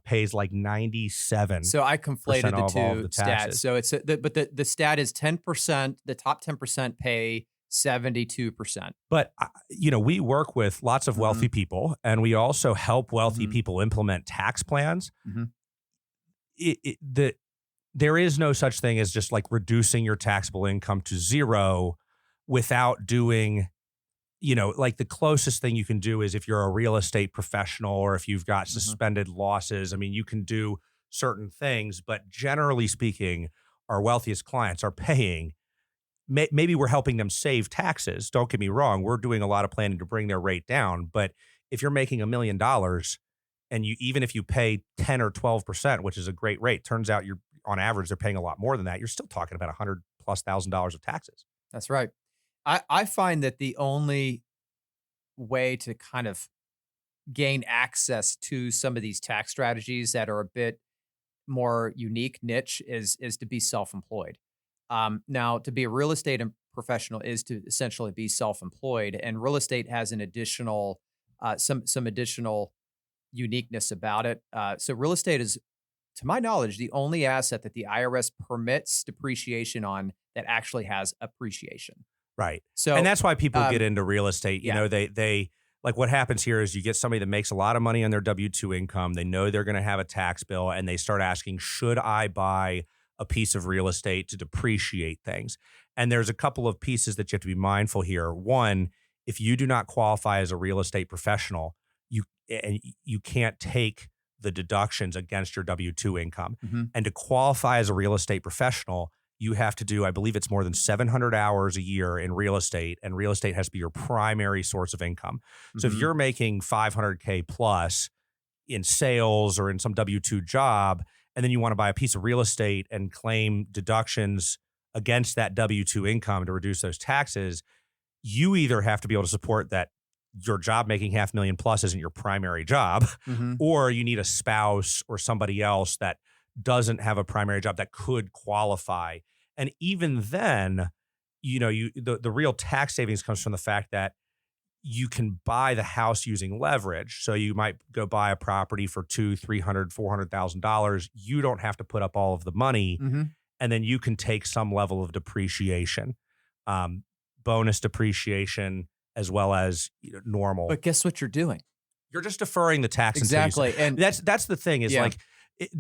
[SPEAKER 1] pays like 97%.
[SPEAKER 2] So I conflated the two
[SPEAKER 1] the
[SPEAKER 2] stats. So it's but the stat is 10%. The top 10% pay 72%.
[SPEAKER 1] But we work with lots of wealthy people, and we also help wealthy people implement tax plans. There is no such thing as just like reducing your taxable income to zero without doing, like the closest thing you can do is if you're a real estate professional or if you've got suspended losses. I mean, you can do certain things, but generally speaking, our wealthiest clients are paying. Maybe we're helping them save taxes. Don't get me wrong. We're doing a lot of planning to bring their rate down. But if you're making $1 million and even if you pay 10 or 12%, which is a great rate, turns out you're on average, they're paying a lot more than that. You're still talking about $100,000+ of taxes.
[SPEAKER 2] That's right. I find that the only way to kind of gain access to some of these tax strategies that are a bit more unique niche is to be self-employed. Now, to be a real estate professional is to essentially be self-employed, and real estate has an additional, some additional uniqueness about it. So real estate is, to my knowledge, the only asset that the IRS permits depreciation on that actually has appreciation.
[SPEAKER 1] Right.
[SPEAKER 2] So,
[SPEAKER 1] and that's why people get into real estate.
[SPEAKER 2] Yeah.
[SPEAKER 1] They like what happens here is you get somebody that makes a lot of money on their W-2 income. They know they're going to have a tax bill, and they start asking, should I buy a piece of real estate to depreciate things? And there's a couple of pieces that you have to be mindful here. One, if you do not qualify as a real estate professional, you can't take the deductions against your W-2 income. And to qualify as a real estate professional, you have to do, I believe it's more than 700 hours a year in real estate, and real estate has to be your primary source of income. So if you're making $500K plus in sales or in some W-2 job, and then you want to buy a piece of real estate and claim deductions against that W-2 income to reduce those taxes, you either have to be able to support that your job making $500,000 plus isn't your primary job, or you need a spouse or somebody else that doesn't have a primary job that could qualify. And even then, the real tax savings comes from the fact that you can buy the house using leverage. So you might go buy a property for $200,000, $300,000, $400,000. You don't have to put up all of the money, and then you can take some level of depreciation. bonus depreciation as well as normal.
[SPEAKER 2] But guess what you're doing?
[SPEAKER 1] You're just deferring the tax.
[SPEAKER 2] Exactly.
[SPEAKER 1] And that's the thing is
[SPEAKER 2] Yeah.
[SPEAKER 1] like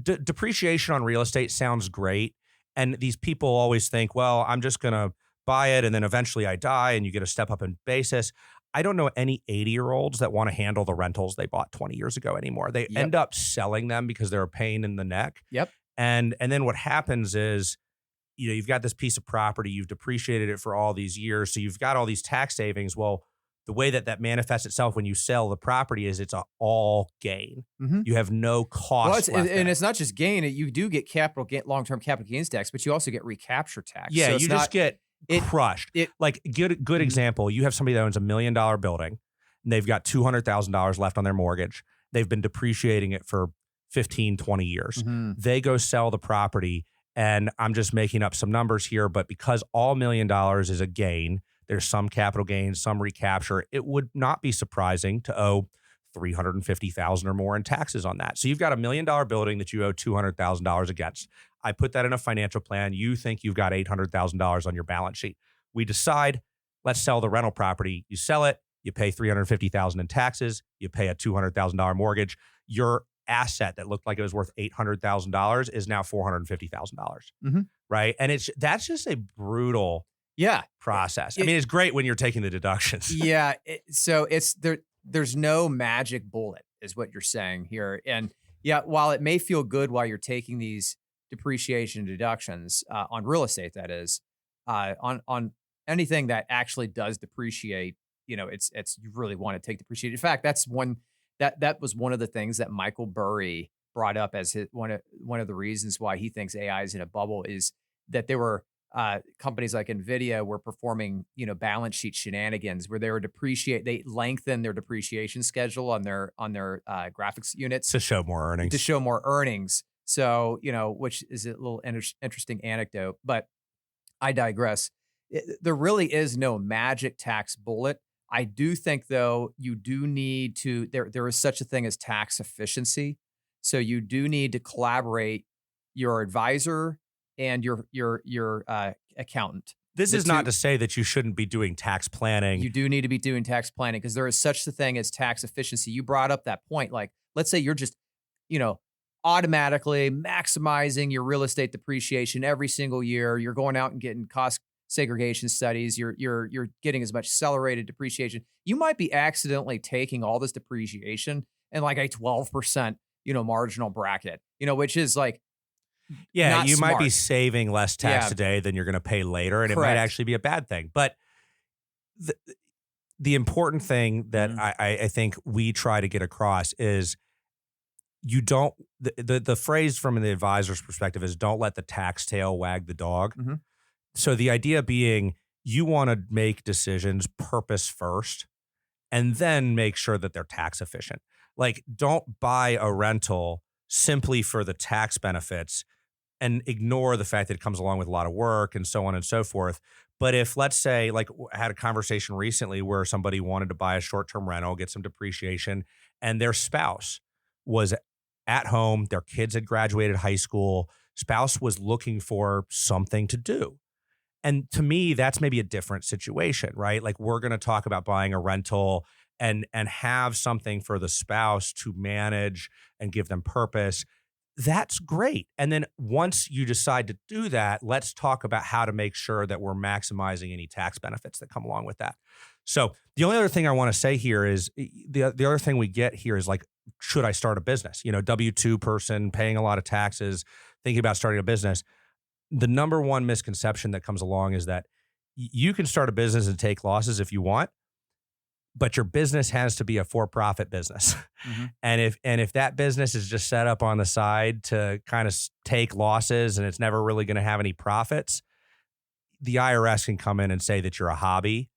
[SPEAKER 1] depreciation on real estate sounds great. And these people always think, well, I'm just going to buy it and then eventually I die and you get a step up in basis. I don't know any 80-year-olds that want to handle the rentals they bought 20 years ago anymore. They end up selling them because they're a pain in the neck.
[SPEAKER 2] Yep.
[SPEAKER 1] And then what happens is, you've got this piece of property, you've depreciated it for all these years. So you've got all these tax savings. Well, the way that manifests itself when you sell the property is it's all gain.
[SPEAKER 2] Mm-hmm.
[SPEAKER 1] You have no cost.
[SPEAKER 2] Well, it's not just gain. You do get long-term capital gains tax, but you also get recapture tax.
[SPEAKER 1] Yeah,
[SPEAKER 2] so
[SPEAKER 1] you just get crushed. Like good
[SPEAKER 2] Mm-hmm.
[SPEAKER 1] example, you have somebody that owns $1 million building and they've got $200,000 left on their mortgage. They've been depreciating it for 15, 20 years.
[SPEAKER 2] Mm-hmm.
[SPEAKER 1] They go sell the property, and I'm just making up some numbers here, but because all $1 million is a gain, there's some capital gains, some recapture. It would not be surprising to owe $350,000 or more in taxes on that. So you've got $1 million building that you owe $200,000 against. I put that in a financial plan. You think you've got $800,000 on your balance sheet. We decide, let's sell the rental property. You sell it, you pay $350,000 in taxes, you pay a $200,000 mortgage. Your asset that looked like it was worth $800,000 is now $450,000.
[SPEAKER 2] Mm-hmm.
[SPEAKER 1] Right? And that's just a brutal process. I mean, it's great when you're taking the deductions.
[SPEAKER 2] Yeah. So there's no magic bullet is what you're saying here. And yeah, while it may feel good while you're taking these depreciation deductions on real estate, that is, on anything that actually does depreciate, it's you really want to take depreciation. In fact, that was one of the things that Michael Burry brought up as one of the reasons why he thinks AI is in a bubble is that there were companies like NVIDIA were performing, balance sheet shenanigans where they lengthen their depreciation schedule on their graphics units
[SPEAKER 1] to show more earnings.
[SPEAKER 2] So, which is a little interesting anecdote, but I digress. There really is no magic tax bullet. I do think, though, you do need to, there is such a thing as tax efficiency. So you do need to collaborate your advisor and your accountant.
[SPEAKER 1] This is not to say that you shouldn't be doing tax planning.
[SPEAKER 2] You do need to be doing tax planning because there is such a thing as tax efficiency. You brought up that point. Like, let's say you're just, automatically maximizing your real estate depreciation every single year. You're going out and getting cost segregation studies. You're getting as much accelerated depreciation. You might be accidentally taking all this depreciation in like a 12%, marginal bracket, which is like,
[SPEAKER 1] yeah, you
[SPEAKER 2] smart.
[SPEAKER 1] might be saving less tax today than you're going to pay later, and
[SPEAKER 2] Correct.
[SPEAKER 1] It might actually be a bad thing. But the important thing that I think we try to get across is you don't the phrase from the advisor's perspective is don't let the tax tail wag the dog.
[SPEAKER 2] Mm-hmm.
[SPEAKER 1] So the idea being you want to make decisions purpose first and then make sure that they're tax efficient. Like, don't buy a rental simply for the tax benefits and ignore the fact that it comes along with a lot of work and so on and so forth. But if, let's say, like I had a conversation recently where somebody wanted to buy a short-term rental, get some depreciation, and their spouse was at home, their kids had graduated high school, spouse was looking for something to do. And to me, that's maybe a different situation, right? Like, we're going to talk about buying a rental and have something for the spouse to manage and give them purpose. That's great. And then once you decide to do that, let's talk about how to make sure that we're maximizing any tax benefits that come along with that. So the only other thing I want to say here is the other thing we get here is like, should I start a business? W-2 person paying a lot of taxes, thinking about starting a business. The number one misconception that comes along is that you can start a business and take losses if you want, but your business has to be a for-profit business. Mm-hmm. And if that business is just set up on the side to kind of take losses and it's never really going to have any profits, the IRS can come in and say that you're a hobby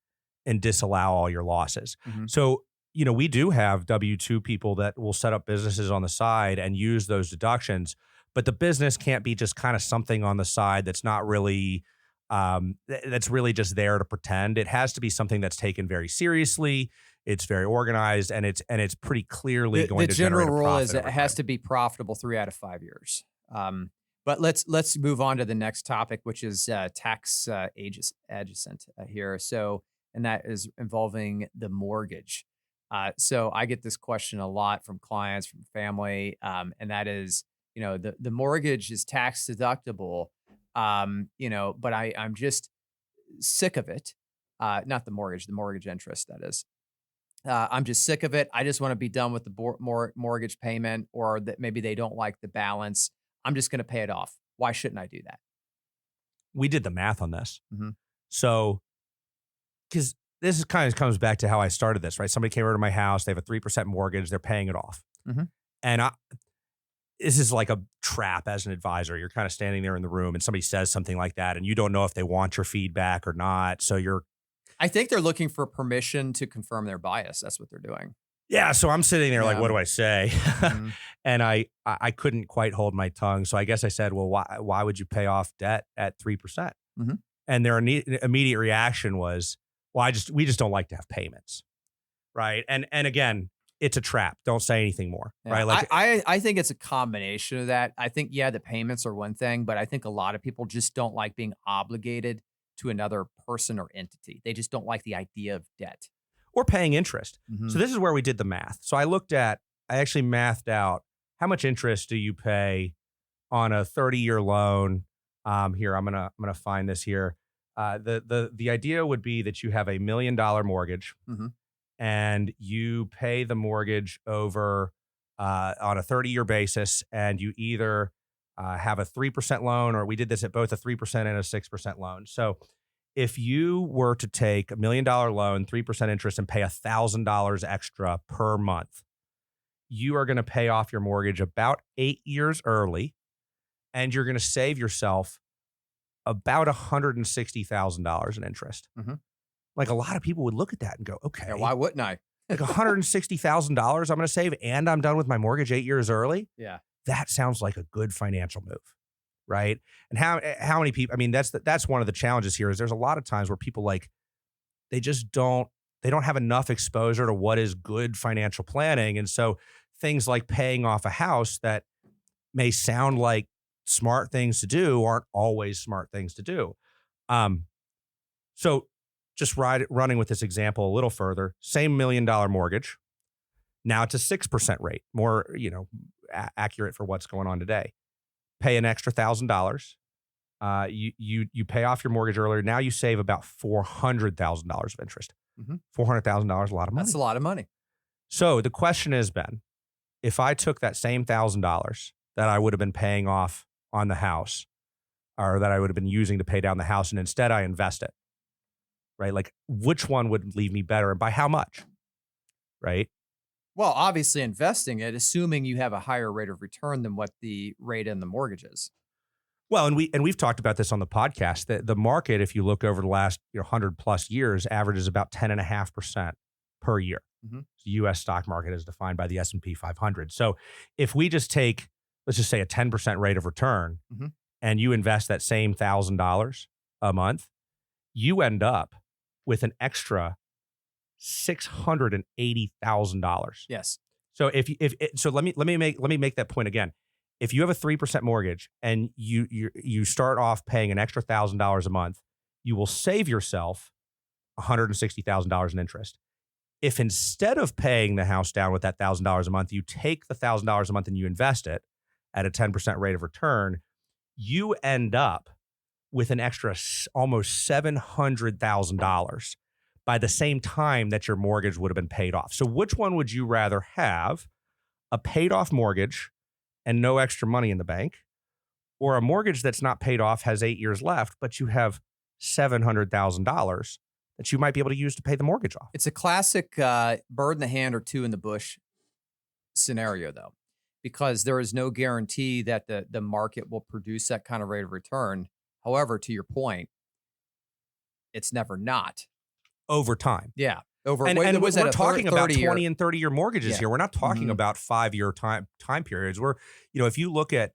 [SPEAKER 1] and disallow all your losses. Mm-hmm. So, we do have W-2 people that will set up businesses on the side and use those deductions, but the business can't be just kind of something on the side that's not really that's really just there to pretend. It has to be something that's taken very seriously. It's very organized, and it's pretty clearly going to generate a profit.
[SPEAKER 2] The general rule is it has to be profitable 3 out of 5 years. But let's move on to the next topic, which is tax adjacent here. So, and that is involving the mortgage. So I get this question a lot from clients, from family, and that is, the mortgage is tax deductible, but I'm just sick of it. Not the mortgage interest, that is. I'm just sick of it. I just want to be done with the mortgage payment, or that maybe they don't like the balance. I'm just going to pay it off. Why shouldn't I do that?
[SPEAKER 1] We did the math on this.
[SPEAKER 2] Mm-hmm.
[SPEAKER 1] So, because this is kind of comes back to how I started this, right? Somebody came over to my house. They have a 3% mortgage. They're paying it off.
[SPEAKER 2] Mm-hmm.
[SPEAKER 1] And this is like a trap as an advisor. You're kind of standing there in the room and somebody says something like that and you don't know if they want your feedback or not. So
[SPEAKER 2] I think they're looking for permission to confirm their bias. That's what they're doing.
[SPEAKER 1] Yeah. So I'm sitting there like, what do I say?
[SPEAKER 2] Mm-hmm.
[SPEAKER 1] And I couldn't quite hold my tongue. So I guess I said, well, why would you pay off debt at 3%?
[SPEAKER 2] Mm-hmm.
[SPEAKER 1] And their immediate reaction was, well, we just don't like to have payments. Right. And again, it's a trap. Don't say anything more.
[SPEAKER 2] Yeah.
[SPEAKER 1] Right. Like
[SPEAKER 2] I think it's a combination of that. I think, the payments are one thing, but I think a lot of people just don't like being obligated to another person or entity. They just don't like the idea of debt.
[SPEAKER 1] Or paying interest.
[SPEAKER 2] Mm-hmm.
[SPEAKER 1] So this is where we did the math. So I actually mathed out how much interest do you pay on a 30-year loan. Here, I'm gonna find this here. The idea would be that you have $1 million mortgage,
[SPEAKER 2] mm-hmm.
[SPEAKER 1] and you pay the mortgage over on a 30-year basis, and you either have a 3% loan, or we did this at both a 3% and a 6% loan. So if you were to take $1 million loan, 3% interest, and pay $1,000 extra per month, you are going to pay off your mortgage about 8 years early, and you're going to save yourself about $160,000 in interest.
[SPEAKER 2] Mm-hmm.
[SPEAKER 1] Like, a lot of people would look at that and go, okay,
[SPEAKER 2] yeah, why wouldn't I?
[SPEAKER 1] Like $160,000 I'm going to save, and I'm done with my mortgage 8 years early.
[SPEAKER 2] Yeah.
[SPEAKER 1] That sounds like a good financial move. Right. And how many people, I mean, that's one of the challenges here is there's a lot of times where people they don't have enough exposure to what is good financial planning. And so things like paying off a house that may sound like smart things to do aren't always smart things to do. So just running with this example a little further, same $1 million mortgage. Now it's a 6% rate, more, accurate for what's going on today. Pay an extra $1,000. You pay off your mortgage earlier. Now you save about $400,000 of interest.
[SPEAKER 2] Mm-hmm.
[SPEAKER 1] $400,000, a lot of money.
[SPEAKER 2] That's a lot of money.
[SPEAKER 1] So the question is, Ben, if I took that same $1,000 that I would have been paying off on the house, or that I would have been using to pay down the house, and instead I invest it, right? Like, which one would leave me better, and by how much, right?
[SPEAKER 2] Well, obviously investing it, assuming you have a higher rate of return than what the rate in the mortgage is.
[SPEAKER 1] Well, and we've talked about this on the podcast, that the market, if you look over the last 100 plus years, averages about 10.5% per year.
[SPEAKER 2] Mm-hmm.
[SPEAKER 1] The U.S. stock market is defined by the S&P 500. So if we just take, let's just say, a 10% rate of return,
[SPEAKER 2] mm-hmm.
[SPEAKER 1] and you invest that same $1,000 a month, you end up with an extra $680,000.
[SPEAKER 2] Yes.
[SPEAKER 1] So so let me make that point again. If you have a 3% mortgage and you start off paying an extra $1,000 a month, you will save yourself $160,000 in interest. If instead of paying the house down with that $1,000 a month, you take the $1,000 a month and you invest it at a 10% rate of return, you end up with an extra almost $700,000 by the same time that your mortgage would have been paid off. So which one would you rather have? A paid off mortgage and no extra money in the bank, or a mortgage that's not paid off, has 8 years left, but you have $700,000 that you might be able to use to pay the mortgage off?
[SPEAKER 2] It's a classic bird in the hand or two in the bush scenario, though, because there is no guarantee that the market will produce that kind of rate of return. However, to your point, it's never not.
[SPEAKER 1] Over time.
[SPEAKER 2] Yeah. Over,
[SPEAKER 1] and we're talking about 20 and 30 year mortgages here. We're not talking
[SPEAKER 2] mm-hmm.
[SPEAKER 1] about 5-year time periods. We're, if you look at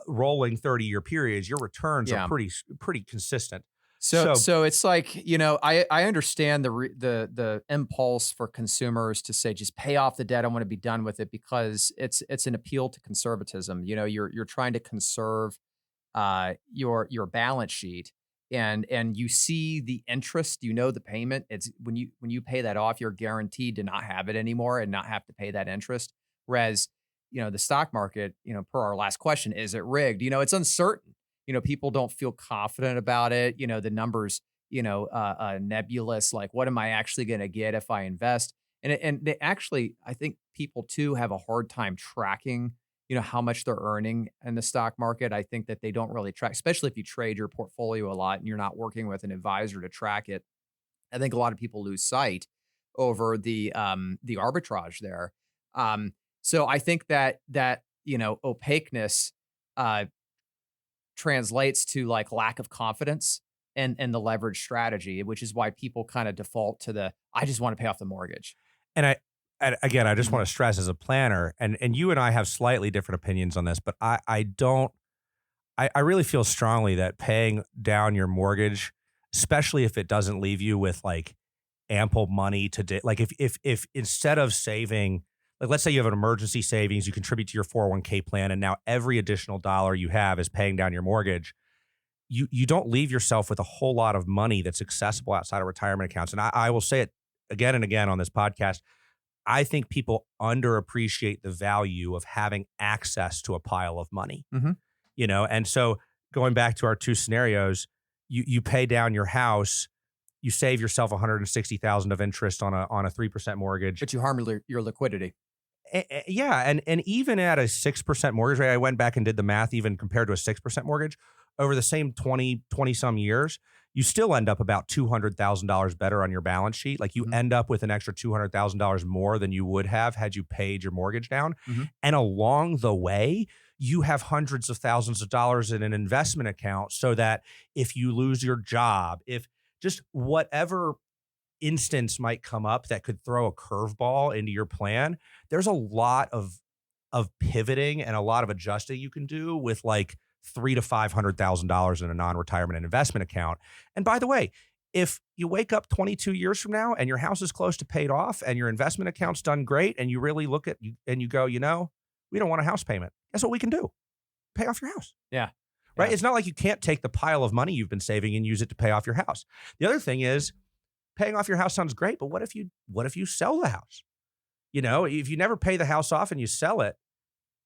[SPEAKER 1] rolling 30-year periods, your returns are pretty consistent.
[SPEAKER 2] So it's like, I understand the impulse for consumers to say, just pay off the debt. I want to be done with it, because it's an appeal to conservatism. You're trying to conserve your balance sheet and you see the interest, the payment. It's when you pay that off, you're guaranteed to not have it anymore and not have to pay that interest. Whereas, the stock market, per our last question, is it rigged? It's uncertain. People don't feel confident about it. The numbers, nebulous. Like, what am I actually going to get if I invest? And they actually, I think people too have a hard time tracking, how much they're earning in the stock market. I think that they don't really track, especially if you trade your portfolio a lot and you're not working with an advisor to track it. I think a lot of people lose sight over the arbitrage there. So I think that opaqueness translates to like lack of confidence and the leverage strategy, which is why people kind of default to I just want to pay off the mortgage.
[SPEAKER 1] And again, I just
[SPEAKER 2] Mhm.
[SPEAKER 1] want to stress as a planner, and you and I have slightly different opinions on this, but I really feel strongly that paying down your mortgage, especially if it doesn't leave you with like ample money like if instead of saving, like let's say you have an emergency savings, you contribute to your 401k plan, and now every additional dollar you have is paying down your mortgage. You don't leave yourself with a whole lot of money that's accessible outside of retirement accounts. And I will say it again and again on this podcast. I think people underappreciate the value of having access to a pile of money,
[SPEAKER 2] Mhm.
[SPEAKER 1] And so going back to our two scenarios, you pay down your house, you save yourself 160,000 of interest on a 3% mortgage.
[SPEAKER 2] But you harm your liquidity.
[SPEAKER 1] Yeah, and even at a 6% mortgage rate, I went back and did the math, even compared to a 6% mortgage, over the same 20 some years, you still end up about $200,000 better on your balance sheet. Like you
[SPEAKER 2] Mhm.
[SPEAKER 1] end up with an extra $200,000 more than you would have had you paid your mortgage down.
[SPEAKER 2] Mhm.
[SPEAKER 1] And along the way, you have hundreds of thousands of dollars in an investment account so that if you lose your job, if just whatever instance might come up that could throw a curveball into your plan, there's a lot of pivoting and a lot of adjusting you can do with like $300,000 to $500,000 in a non-retirement investment account. And by the way, if you wake up 22 years from now and your house is close to paid off and your investment account's done great, and you really look at you and you go, we don't want a house payment. Guess what we can do? Pay off your house.
[SPEAKER 2] Yeah.
[SPEAKER 1] Right?
[SPEAKER 2] Yeah.
[SPEAKER 1] It's not like you can't take the pile of money you've been saving and use it to pay off your house. The other thing is, paying off your house sounds great, but what if you sell the house? If you never pay the house off and you sell it,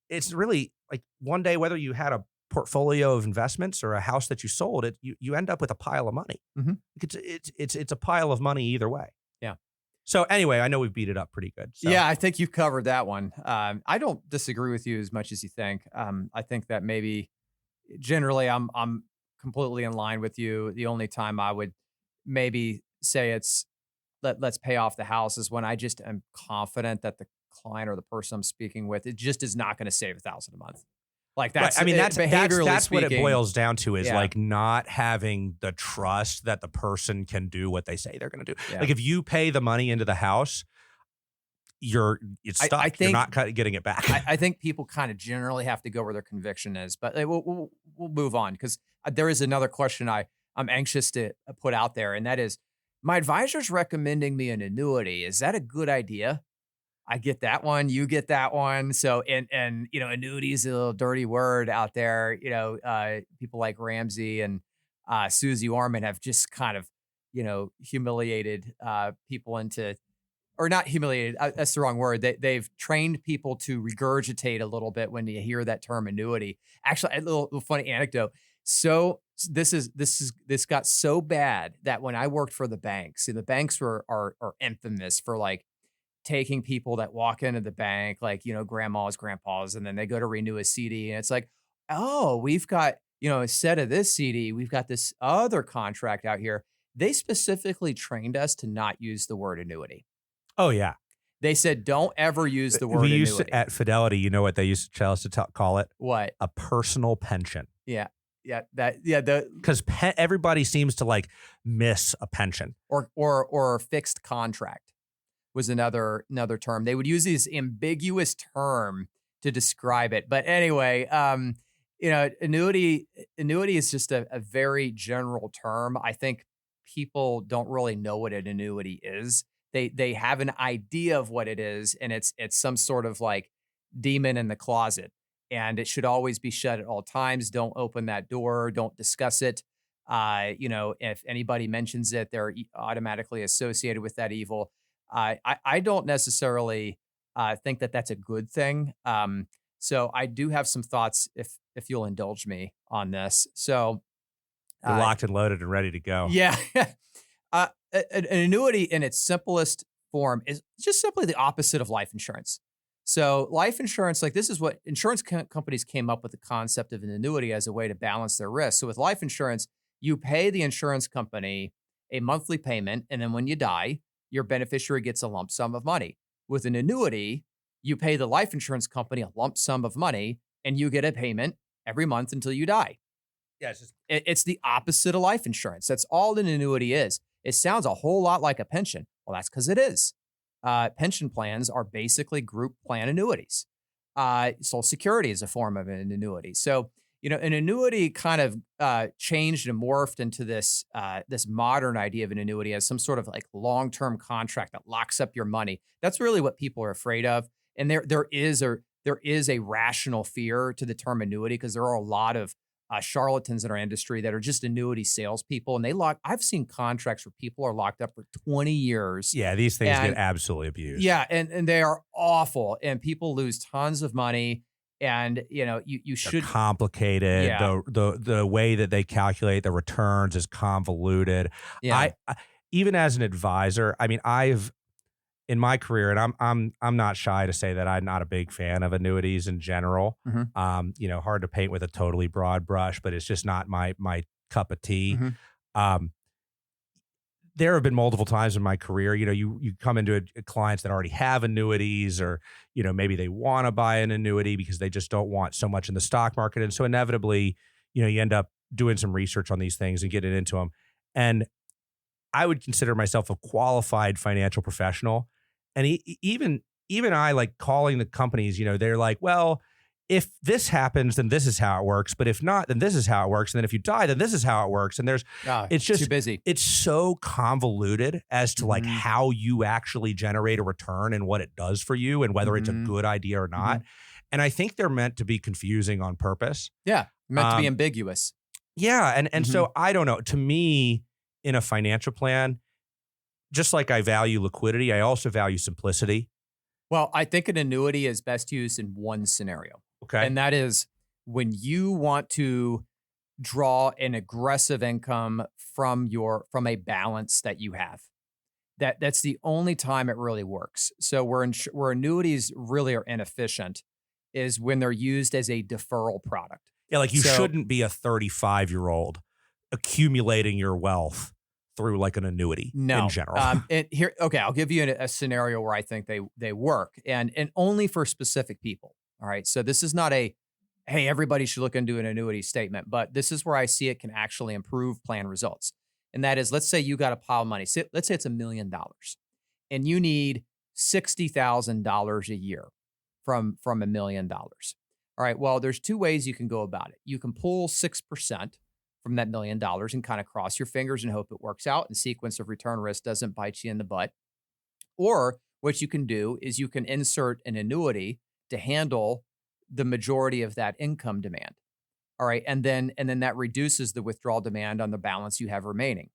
[SPEAKER 1] it's really like one day, whether you had a portfolio of investments or a house that you sold, you end up with a pile of money.
[SPEAKER 2] Mhm.
[SPEAKER 1] It's a pile of money either way.
[SPEAKER 2] Yeah.
[SPEAKER 1] So anyway, I know we've beat it up pretty good. So.
[SPEAKER 2] Yeah, I think you've covered that one. I don't disagree with you as much as you think. I think that maybe generally I'm completely in line with you. The only time I would maybe say let's pay off the house is when I just am confident that the client or the person I'm speaking with, it just is not going to save $1,000 a month. Like
[SPEAKER 1] Right.
[SPEAKER 2] that's,
[SPEAKER 1] I mean,
[SPEAKER 2] behaviorally
[SPEAKER 1] that's what it
[SPEAKER 2] speaking.
[SPEAKER 1] boils down to is
[SPEAKER 2] Yeah.
[SPEAKER 1] like not having the trust that the person can do what they say they're going to do.
[SPEAKER 2] Yeah.
[SPEAKER 1] Like if you pay the money into the house, it's stuck.
[SPEAKER 2] I think,
[SPEAKER 1] you're not getting it back.
[SPEAKER 2] I think people kind of generally have to go where their conviction is, but we'll move on because there is another question I'm anxious to put out there, and that is, my advisor's recommending me an annuity. Is that a good idea? I get that one. You get that one. So, and annuity is a little dirty word out there. People like Ramsey and Susie Orman have just kind of, humiliated people into, or not humiliated. That's the wrong word. They've trained people to regurgitate a little bit when you hear that term annuity. Actually, a little funny anecdote. So this got so bad that when I worked for the banks, see, the banks are infamous for like taking people that walk into the bank, like, grandmas, grandpas, and then they go to renew a CD. And it's like, oh, we've got, instead of this CD, we've got this other contract out here. They specifically trained us to not use the word annuity.
[SPEAKER 1] Oh yeah.
[SPEAKER 2] They said, don't ever use the word
[SPEAKER 1] We
[SPEAKER 2] annuity.
[SPEAKER 1] used to, at Fidelity, you know what they used to tell us to call it?
[SPEAKER 2] What?
[SPEAKER 1] A personal pension.
[SPEAKER 2] Yeah. Yeah.
[SPEAKER 1] Because everybody seems to like miss a pension
[SPEAKER 2] or fixed contract was another term. They would use this ambiguous term to describe it. But anyway, annuity is just a very general term. I think people don't really know what an annuity is. They have an idea of what it is, and it's some sort of like demon in the closet. and it should always be shut at all times. Don't open that door. Don't discuss it. If anybody mentions it, they're automatically associated with that evil. I don't necessarily think that that's a good thing. So I do have some thoughts, if you'll indulge me on this. So
[SPEAKER 1] You're
[SPEAKER 2] uh,
[SPEAKER 1] locked and loaded and ready to go.
[SPEAKER 2] yeah, an annuity in its simplest form is just simply the opposite of life insurance. So life insurance, like this is what insurance companies came up with the concept of an annuity as a way to balance their risk. So with life insurance, you pay the insurance company a monthly payment, and then when you die, your beneficiary gets a lump sum of money. With an annuity, you pay the life insurance company a lump sum of money, and you get a payment every month until you die.
[SPEAKER 1] Yeah, it's just
[SPEAKER 2] It's the opposite of life insurance. That's all an annuity is. It sounds a whole lot like a pension. Well, that's because it is. Pension plans are basically group plan annuities. Social Security is a form of an annuity. So, an annuity kind of changed and morphed into this modern idea of an annuity as some sort of like long-term contract that locks up your money. That's really what people are afraid of. And there is a rational fear to the term annuity because there are a lot of charlatans in our industry that are just annuity salespeople, and I've seen contracts where people are locked up for 20 years.
[SPEAKER 1] yeah, these things get
[SPEAKER 2] And
[SPEAKER 1] absolutely abused.
[SPEAKER 2] yeah, and they are awful, and people lose tons of money. And you
[SPEAKER 1] They're
[SPEAKER 2] should,
[SPEAKER 1] complicated.
[SPEAKER 2] yeah,
[SPEAKER 1] The way that they calculate the returns is convoluted.
[SPEAKER 2] yeah,
[SPEAKER 1] I even as an advisor, I mean, I've in my career, and I'm not shy to say that I'm not a big fan of annuities in general.
[SPEAKER 2] hmm
[SPEAKER 1] Hard to paint with a totally broad brush, but it's just not my cup of tea.
[SPEAKER 2] hmm
[SPEAKER 1] Um, there have been multiple times in my career, you come into clients that already have annuities, or, maybe they want to buy an annuity because they just don't want so much in the stock market. And so inevitably, you end up doing some research on these things and getting into them. And I would consider myself a qualified financial professional. And even I, like, calling the companies, they're like, well, if this happens, then this is how it works. But if not, then this is how it works. And then if you die, then this is how it works. And it's
[SPEAKER 2] too
[SPEAKER 1] just,
[SPEAKER 2] busy.
[SPEAKER 1] it's so convoluted as to like
[SPEAKER 2] Mhm.
[SPEAKER 1] how you actually generate a return and what it does for you and whether it's a
[SPEAKER 2] Mhm.
[SPEAKER 1] good idea or not. And I think they're meant to be confusing on purpose.
[SPEAKER 2] Yeah, meant to be
[SPEAKER 1] Um,
[SPEAKER 2] ambiguous.
[SPEAKER 1] yeah. And
[SPEAKER 2] Mhm.
[SPEAKER 1] so I don't know. To me, in a financial plan, just like I value liquidity, I also value simplicity.
[SPEAKER 2] Well, I think an annuity is best used in one scenario,
[SPEAKER 1] Okay.
[SPEAKER 2] and that is when you want to draw an aggressive income from a balance that you have. That's the only time it really works. So where annuities really are inefficient is when they're used as a deferral product.
[SPEAKER 1] Yeah. Like you
[SPEAKER 2] So
[SPEAKER 1] shouldn't be a 35-year-old accumulating your wealth through like an annuity in
[SPEAKER 2] no,
[SPEAKER 1] general.
[SPEAKER 2] and here, okay, I'll give you a scenario where I think they work, and only for specific people. All right, so this is not a hey, everybody should look into an annuity statement, but this is where I see it can actually improve plan results. And that is, let's say you got a pile of money. Let's say it's $1 million, and you need $60,000 a year from $1 million. All right, well, there's two ways you can go about it. You can pull 6% from that $1 million and kind of cross your fingers and hope it works out and sequence of return risk doesn't bite you in the butt. Or what you can do is you can insert an annuity to handle the majority of that income demand. All right. And then that reduces the withdrawal demand on the balance you have remaining.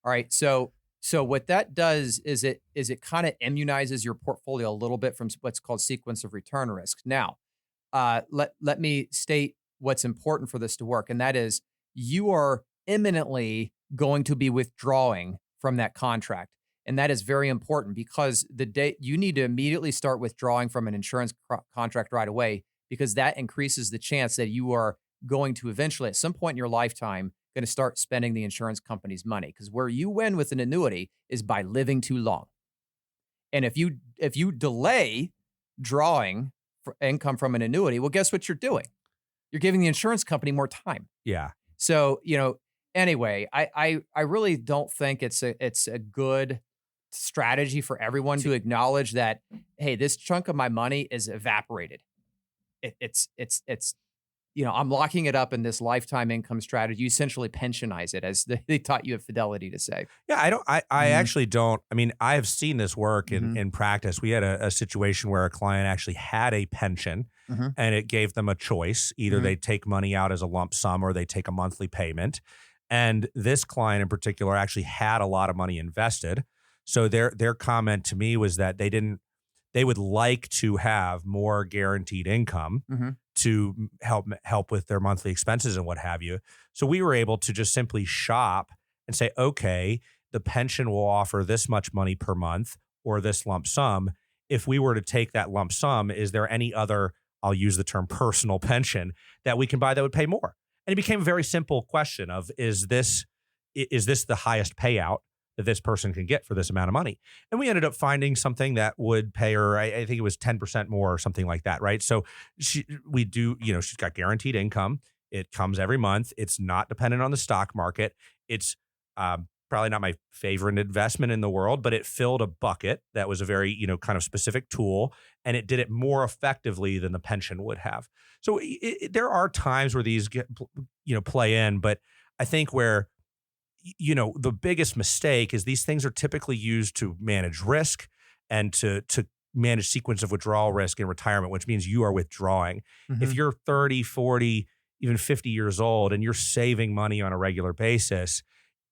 [SPEAKER 2] All right. So what that does is it kind of immunizes your portfolio a little bit from what's called sequence of return risk. Now, let me state what's important for this to work, and that is you are imminently going to be withdrawing from that contract. And that is very important because the day you need to immediately start withdrawing from an insurance contract right away, because that increases the chance that you are going to eventually, at some point in your lifetime, going to start spending the insurance company's money. Because where you win with an annuity is by living too long. And if you delay drawing for income from an annuity, well, guess what you're doing? You're giving the insurance company more time.
[SPEAKER 1] Yeah.
[SPEAKER 2] So, anyway, I really don't think it's a good strategy for everyone to acknowledge that, hey, this chunk of my money is evaporated. It's I'm locking it up in this lifetime income strategy. You essentially pensionize it, as they taught you at Fidelity to say.
[SPEAKER 1] Yeah, I
[SPEAKER 2] Mhm,
[SPEAKER 1] actually don't. I mean, I have seen this work
[SPEAKER 2] mhm,
[SPEAKER 1] in practice. We had a situation where a client actually had a pension
[SPEAKER 2] mhm,
[SPEAKER 1] and it gave them a choice. Either
[SPEAKER 2] mhm,
[SPEAKER 1] they take money out as a lump sum or they take a monthly payment. And this client in particular actually had a lot of money invested. So their comment to me was that they would like to have more guaranteed income
[SPEAKER 2] mhm,
[SPEAKER 1] to help with their monthly expenses and what have you. So we were able to just simply shop and say, okay, the pension will offer this much money per month or this lump sum. If we were to take that lump sum, is there any other, I'll use the term personal pension, that we can buy that would pay more? And it became a very simple question of, is this the highest payout that this person can get for this amount of money? And we ended up finding something that would pay her, I think it was 10% more or something like that, right? So she's got guaranteed income. It comes every month. It's not dependent on the stock market. It's probably not my favorite investment in the world, but it filled a bucket that was a very, kind of specific tool, and it did it more effectively than the pension would have. So there are times where these play in, but I think where the biggest mistake is these things are typically used to manage risk and to manage sequence of withdrawal risk in retirement, which means you are withdrawing. If
[SPEAKER 2] mhm.
[SPEAKER 1] you're 30, 40, even 50 years old and you're saving money on a regular basis,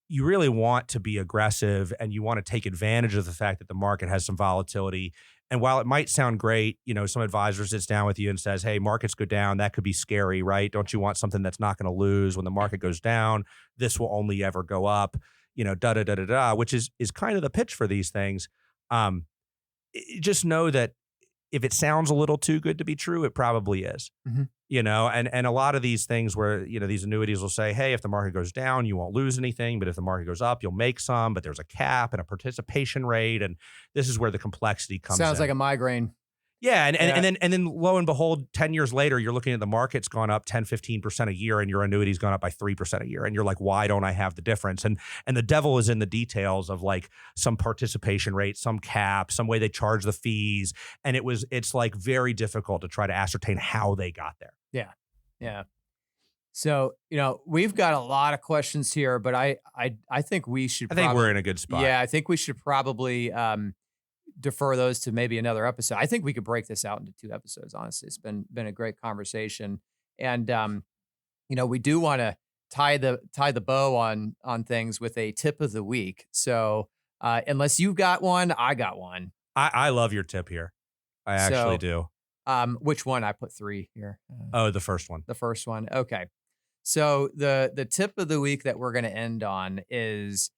[SPEAKER 1] you really want to be aggressive and you want to take advantage of the fact that the market has some volatility. And while it might sound great, some advisor sits down with you and says, hey, markets go down. That could be scary, right? Don't you want something that's not going to lose when the market goes down? This will only ever go up, da da da da da, which is kind of the pitch for these things. Um, just know that if it sounds a little too good to be true, it probably is.
[SPEAKER 2] Mhm.
[SPEAKER 1] And a lot of these things where, these annuities will say, hey, if the market goes down, you won't lose anything. But if the market goes up, you'll make some. But there's a cap and a participation rate. And this is where the complexity comes
[SPEAKER 2] Sounds
[SPEAKER 1] in.
[SPEAKER 2] like a migraine.
[SPEAKER 1] Yeah. And, and,
[SPEAKER 2] Yeah.
[SPEAKER 1] and then lo and behold, 10 years later, you're looking at the market's gone up 10, 15% a year and your annuity's gone up by 3% a year. And you're like, why don't I have the difference? And the devil is in the details of like some participation rate, some cap, some way they charge the fees. And it's like very difficult to try to ascertain how they got there.
[SPEAKER 2] Yeah. Yeah. So, we've got a lot of questions here, but I think we should
[SPEAKER 1] I think
[SPEAKER 2] probably,
[SPEAKER 1] we're in a good spot.
[SPEAKER 2] yeah, I think we should probably defer those to maybe another episode. I think we could break this out into 2 episodes, honestly. It's been a great conversation. And we do want to tie the bow on things with a tip of the week. So, unless you've got one, I got one.
[SPEAKER 1] I love your tip here. I actually do.
[SPEAKER 2] Which one? I put 3 here.
[SPEAKER 1] Oh, the first one.
[SPEAKER 2] The first one. Okay. So the tip of the week that we're going to end on is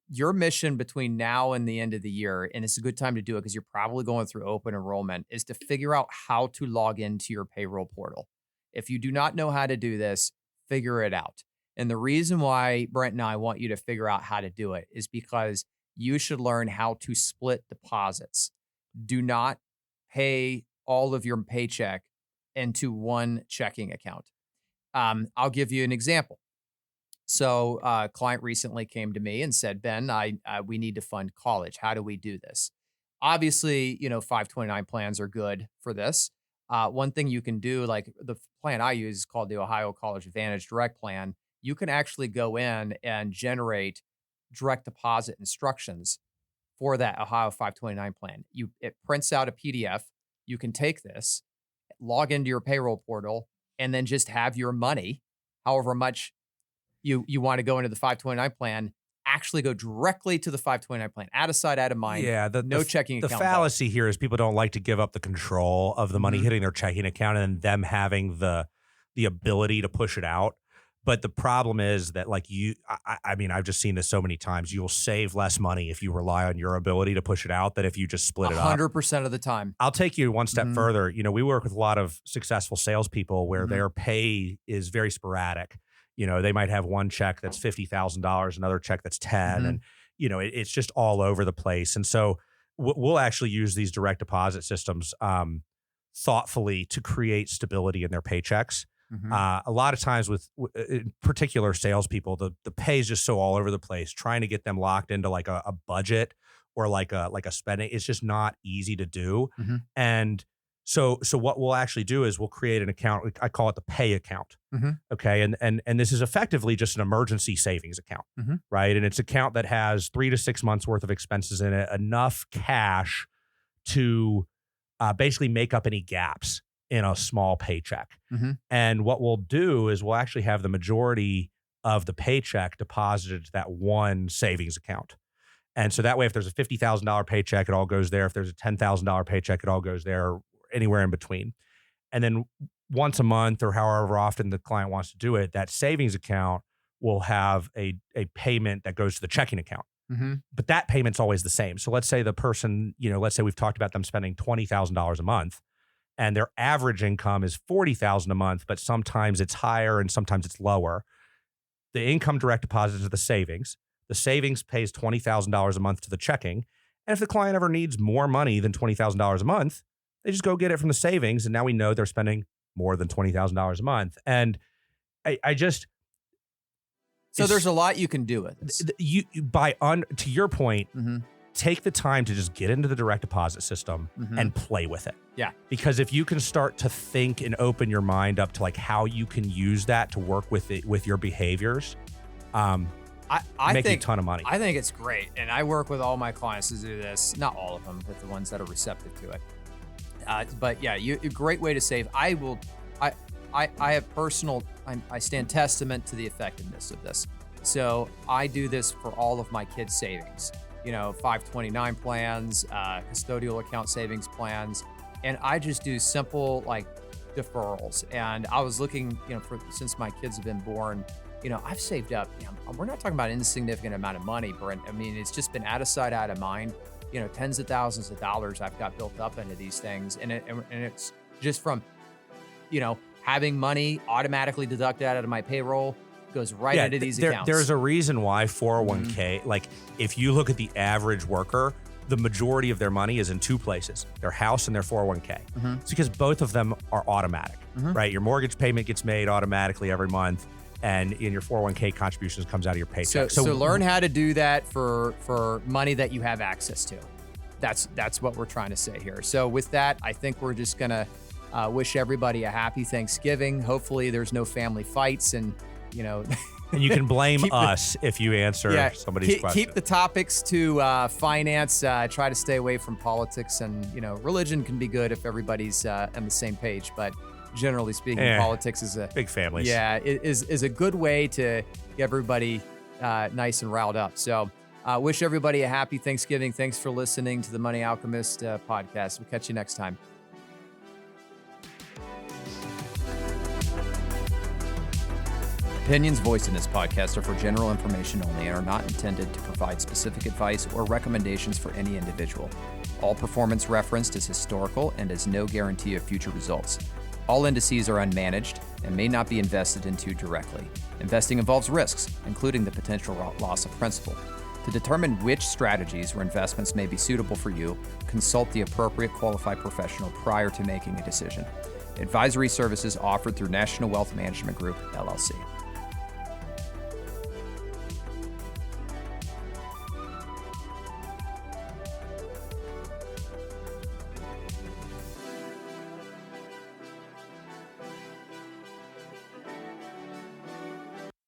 [SPEAKER 2] your mission between now and the end of the year, and it's a good time to do it because you're probably going through open enrollment, is to figure out how to log into your payroll portal. If you do not know how to do this, figure it out. And the reason why Brent and I want you to figure out how to do it is because you should learn how to split deposits. Do not pay all of your paycheck into one checking account. I'll give you an example. So a client recently came to me and said, Ben, we need to fund college. How do we do this? Obviously, 529 plans are good for this. One thing you can do, like the plan I use is called the Ohio College Advantage Direct Plan. You can actually go in and generate direct deposit instructions for that Ohio 529 plan. It prints out a PDF. You can take this, log into your payroll portal, and then just have your money, however much you want to go into the 529 plan, actually go directly to the 529 plan. Out of sight, out of mind.
[SPEAKER 1] Yeah,
[SPEAKER 2] no checking
[SPEAKER 1] the
[SPEAKER 2] account.
[SPEAKER 1] fallacy here is people don't like to give up the control of the money hitting their checking account and them having the ability to push it out. But the problem is that, like, I mean, I've just seen this so many times. You'll save less money if you rely on your ability to push it out than if you just split it up.
[SPEAKER 2] 100% of the time.
[SPEAKER 1] I'll take you one step further. We work with a lot of successful salespeople where their pay is very sporadic. They might have one check that's $50,000, another check that's 10, and it's just all over the place. And so we'll actually use these direct deposit systems thoughtfully to create stability in their paychecks. A lot of times with in particular salespeople, the pay is just so all over the place. Trying to get them locked into like a budget or like a spending, it's just not easy to do. And So what we'll actually do is we'll create an account. I call it the pay account. Okay. And this is effectively just an emergency savings account, right? And it's an account that has 3 to 6 months worth of expenses in it, enough cash to basically make up any gaps in a small paycheck. And what we'll do is we'll actually have the majority of the paycheck deposited to that one savings account. And so that way, if there's a $50,000 paycheck, it all goes there. If there's a $10,000 paycheck, it all goes there, anywhere in between. And then once a month or however often the client wants to do it, that savings account will have a payment that goes to the checking account. But that payment's always the same. So let's say the person, let's say we've talked about them spending $20,000 a month and their average income is $40,000 a month, but sometimes it's higher and sometimes it's lower. The income direct deposit to the savings pays $20,000 a month to the checking. And if the client ever needs more money than $20,000 a month, they just go get it from the savings. And now we know they're spending more than $20,000 a month. And
[SPEAKER 2] so there's a lot you can do with this.
[SPEAKER 1] To your point, take the time to just get into the direct deposit system and play with it.
[SPEAKER 2] Yeah.
[SPEAKER 1] Because if you can start to think and open your mind up to like how you can use that to work with it, with your behaviors,
[SPEAKER 2] I
[SPEAKER 1] make
[SPEAKER 2] think
[SPEAKER 1] a ton of money.
[SPEAKER 2] I think it's great. And I work with all my clients to do this. Not all of them, but the ones that are receptive to it. But yeah, a great way to save. I have I stand testament to the effectiveness of this. So I do this for all of my kids' savings, 529 plans, custodial account savings plans. And I just do simple like deferrals. And I was looking, since my kids have been born, I've saved up, we're not talking about an insignificant amount of money, Brent. I mean, it's just been out of sight, out of mind. Tens of thousands of dollars I've got built up into these things. And it's just from, having money automatically deducted out of my payroll goes right into these accounts. There's
[SPEAKER 1] a reason why 401k, like if you look at the average worker, the majority of their money is in two places, their house and their 401k. It's because both of them are automatic, right? Your mortgage payment gets made automatically every month. And in your 401k contributions comes out of your paycheck.
[SPEAKER 2] So learn how to do that for money that you have access to. That's what we're trying to say here. So with that, I think we're just gonna wish everybody a happy Thanksgiving. Hopefully there's no family fights and
[SPEAKER 1] and you can blame us if you answer somebody's question.
[SPEAKER 2] Keep the topics to finance. Try to stay away from politics, and religion can be good if everybody's on the same page. But generally speaking, politics is a
[SPEAKER 1] big families.
[SPEAKER 2] Yeah, it is a good way to get everybody nice and riled up. So wish everybody a happy Thanksgiving. Thanks for listening to the Money Alchemist podcast. We'll catch you next time. Opinions voiced in this podcast are for general information only and are not intended to provide specific advice or recommendations for any individual. All performance referenced is historical and is no guarantee of future results. All indices are unmanaged and may not be invested into directly. Investing involves risks, including the potential loss of principal. To determine which strategies or investments may be suitable for you, consult the appropriate qualified professional prior to making a decision. Advisory services offered through National Wealth Management Group, LLC.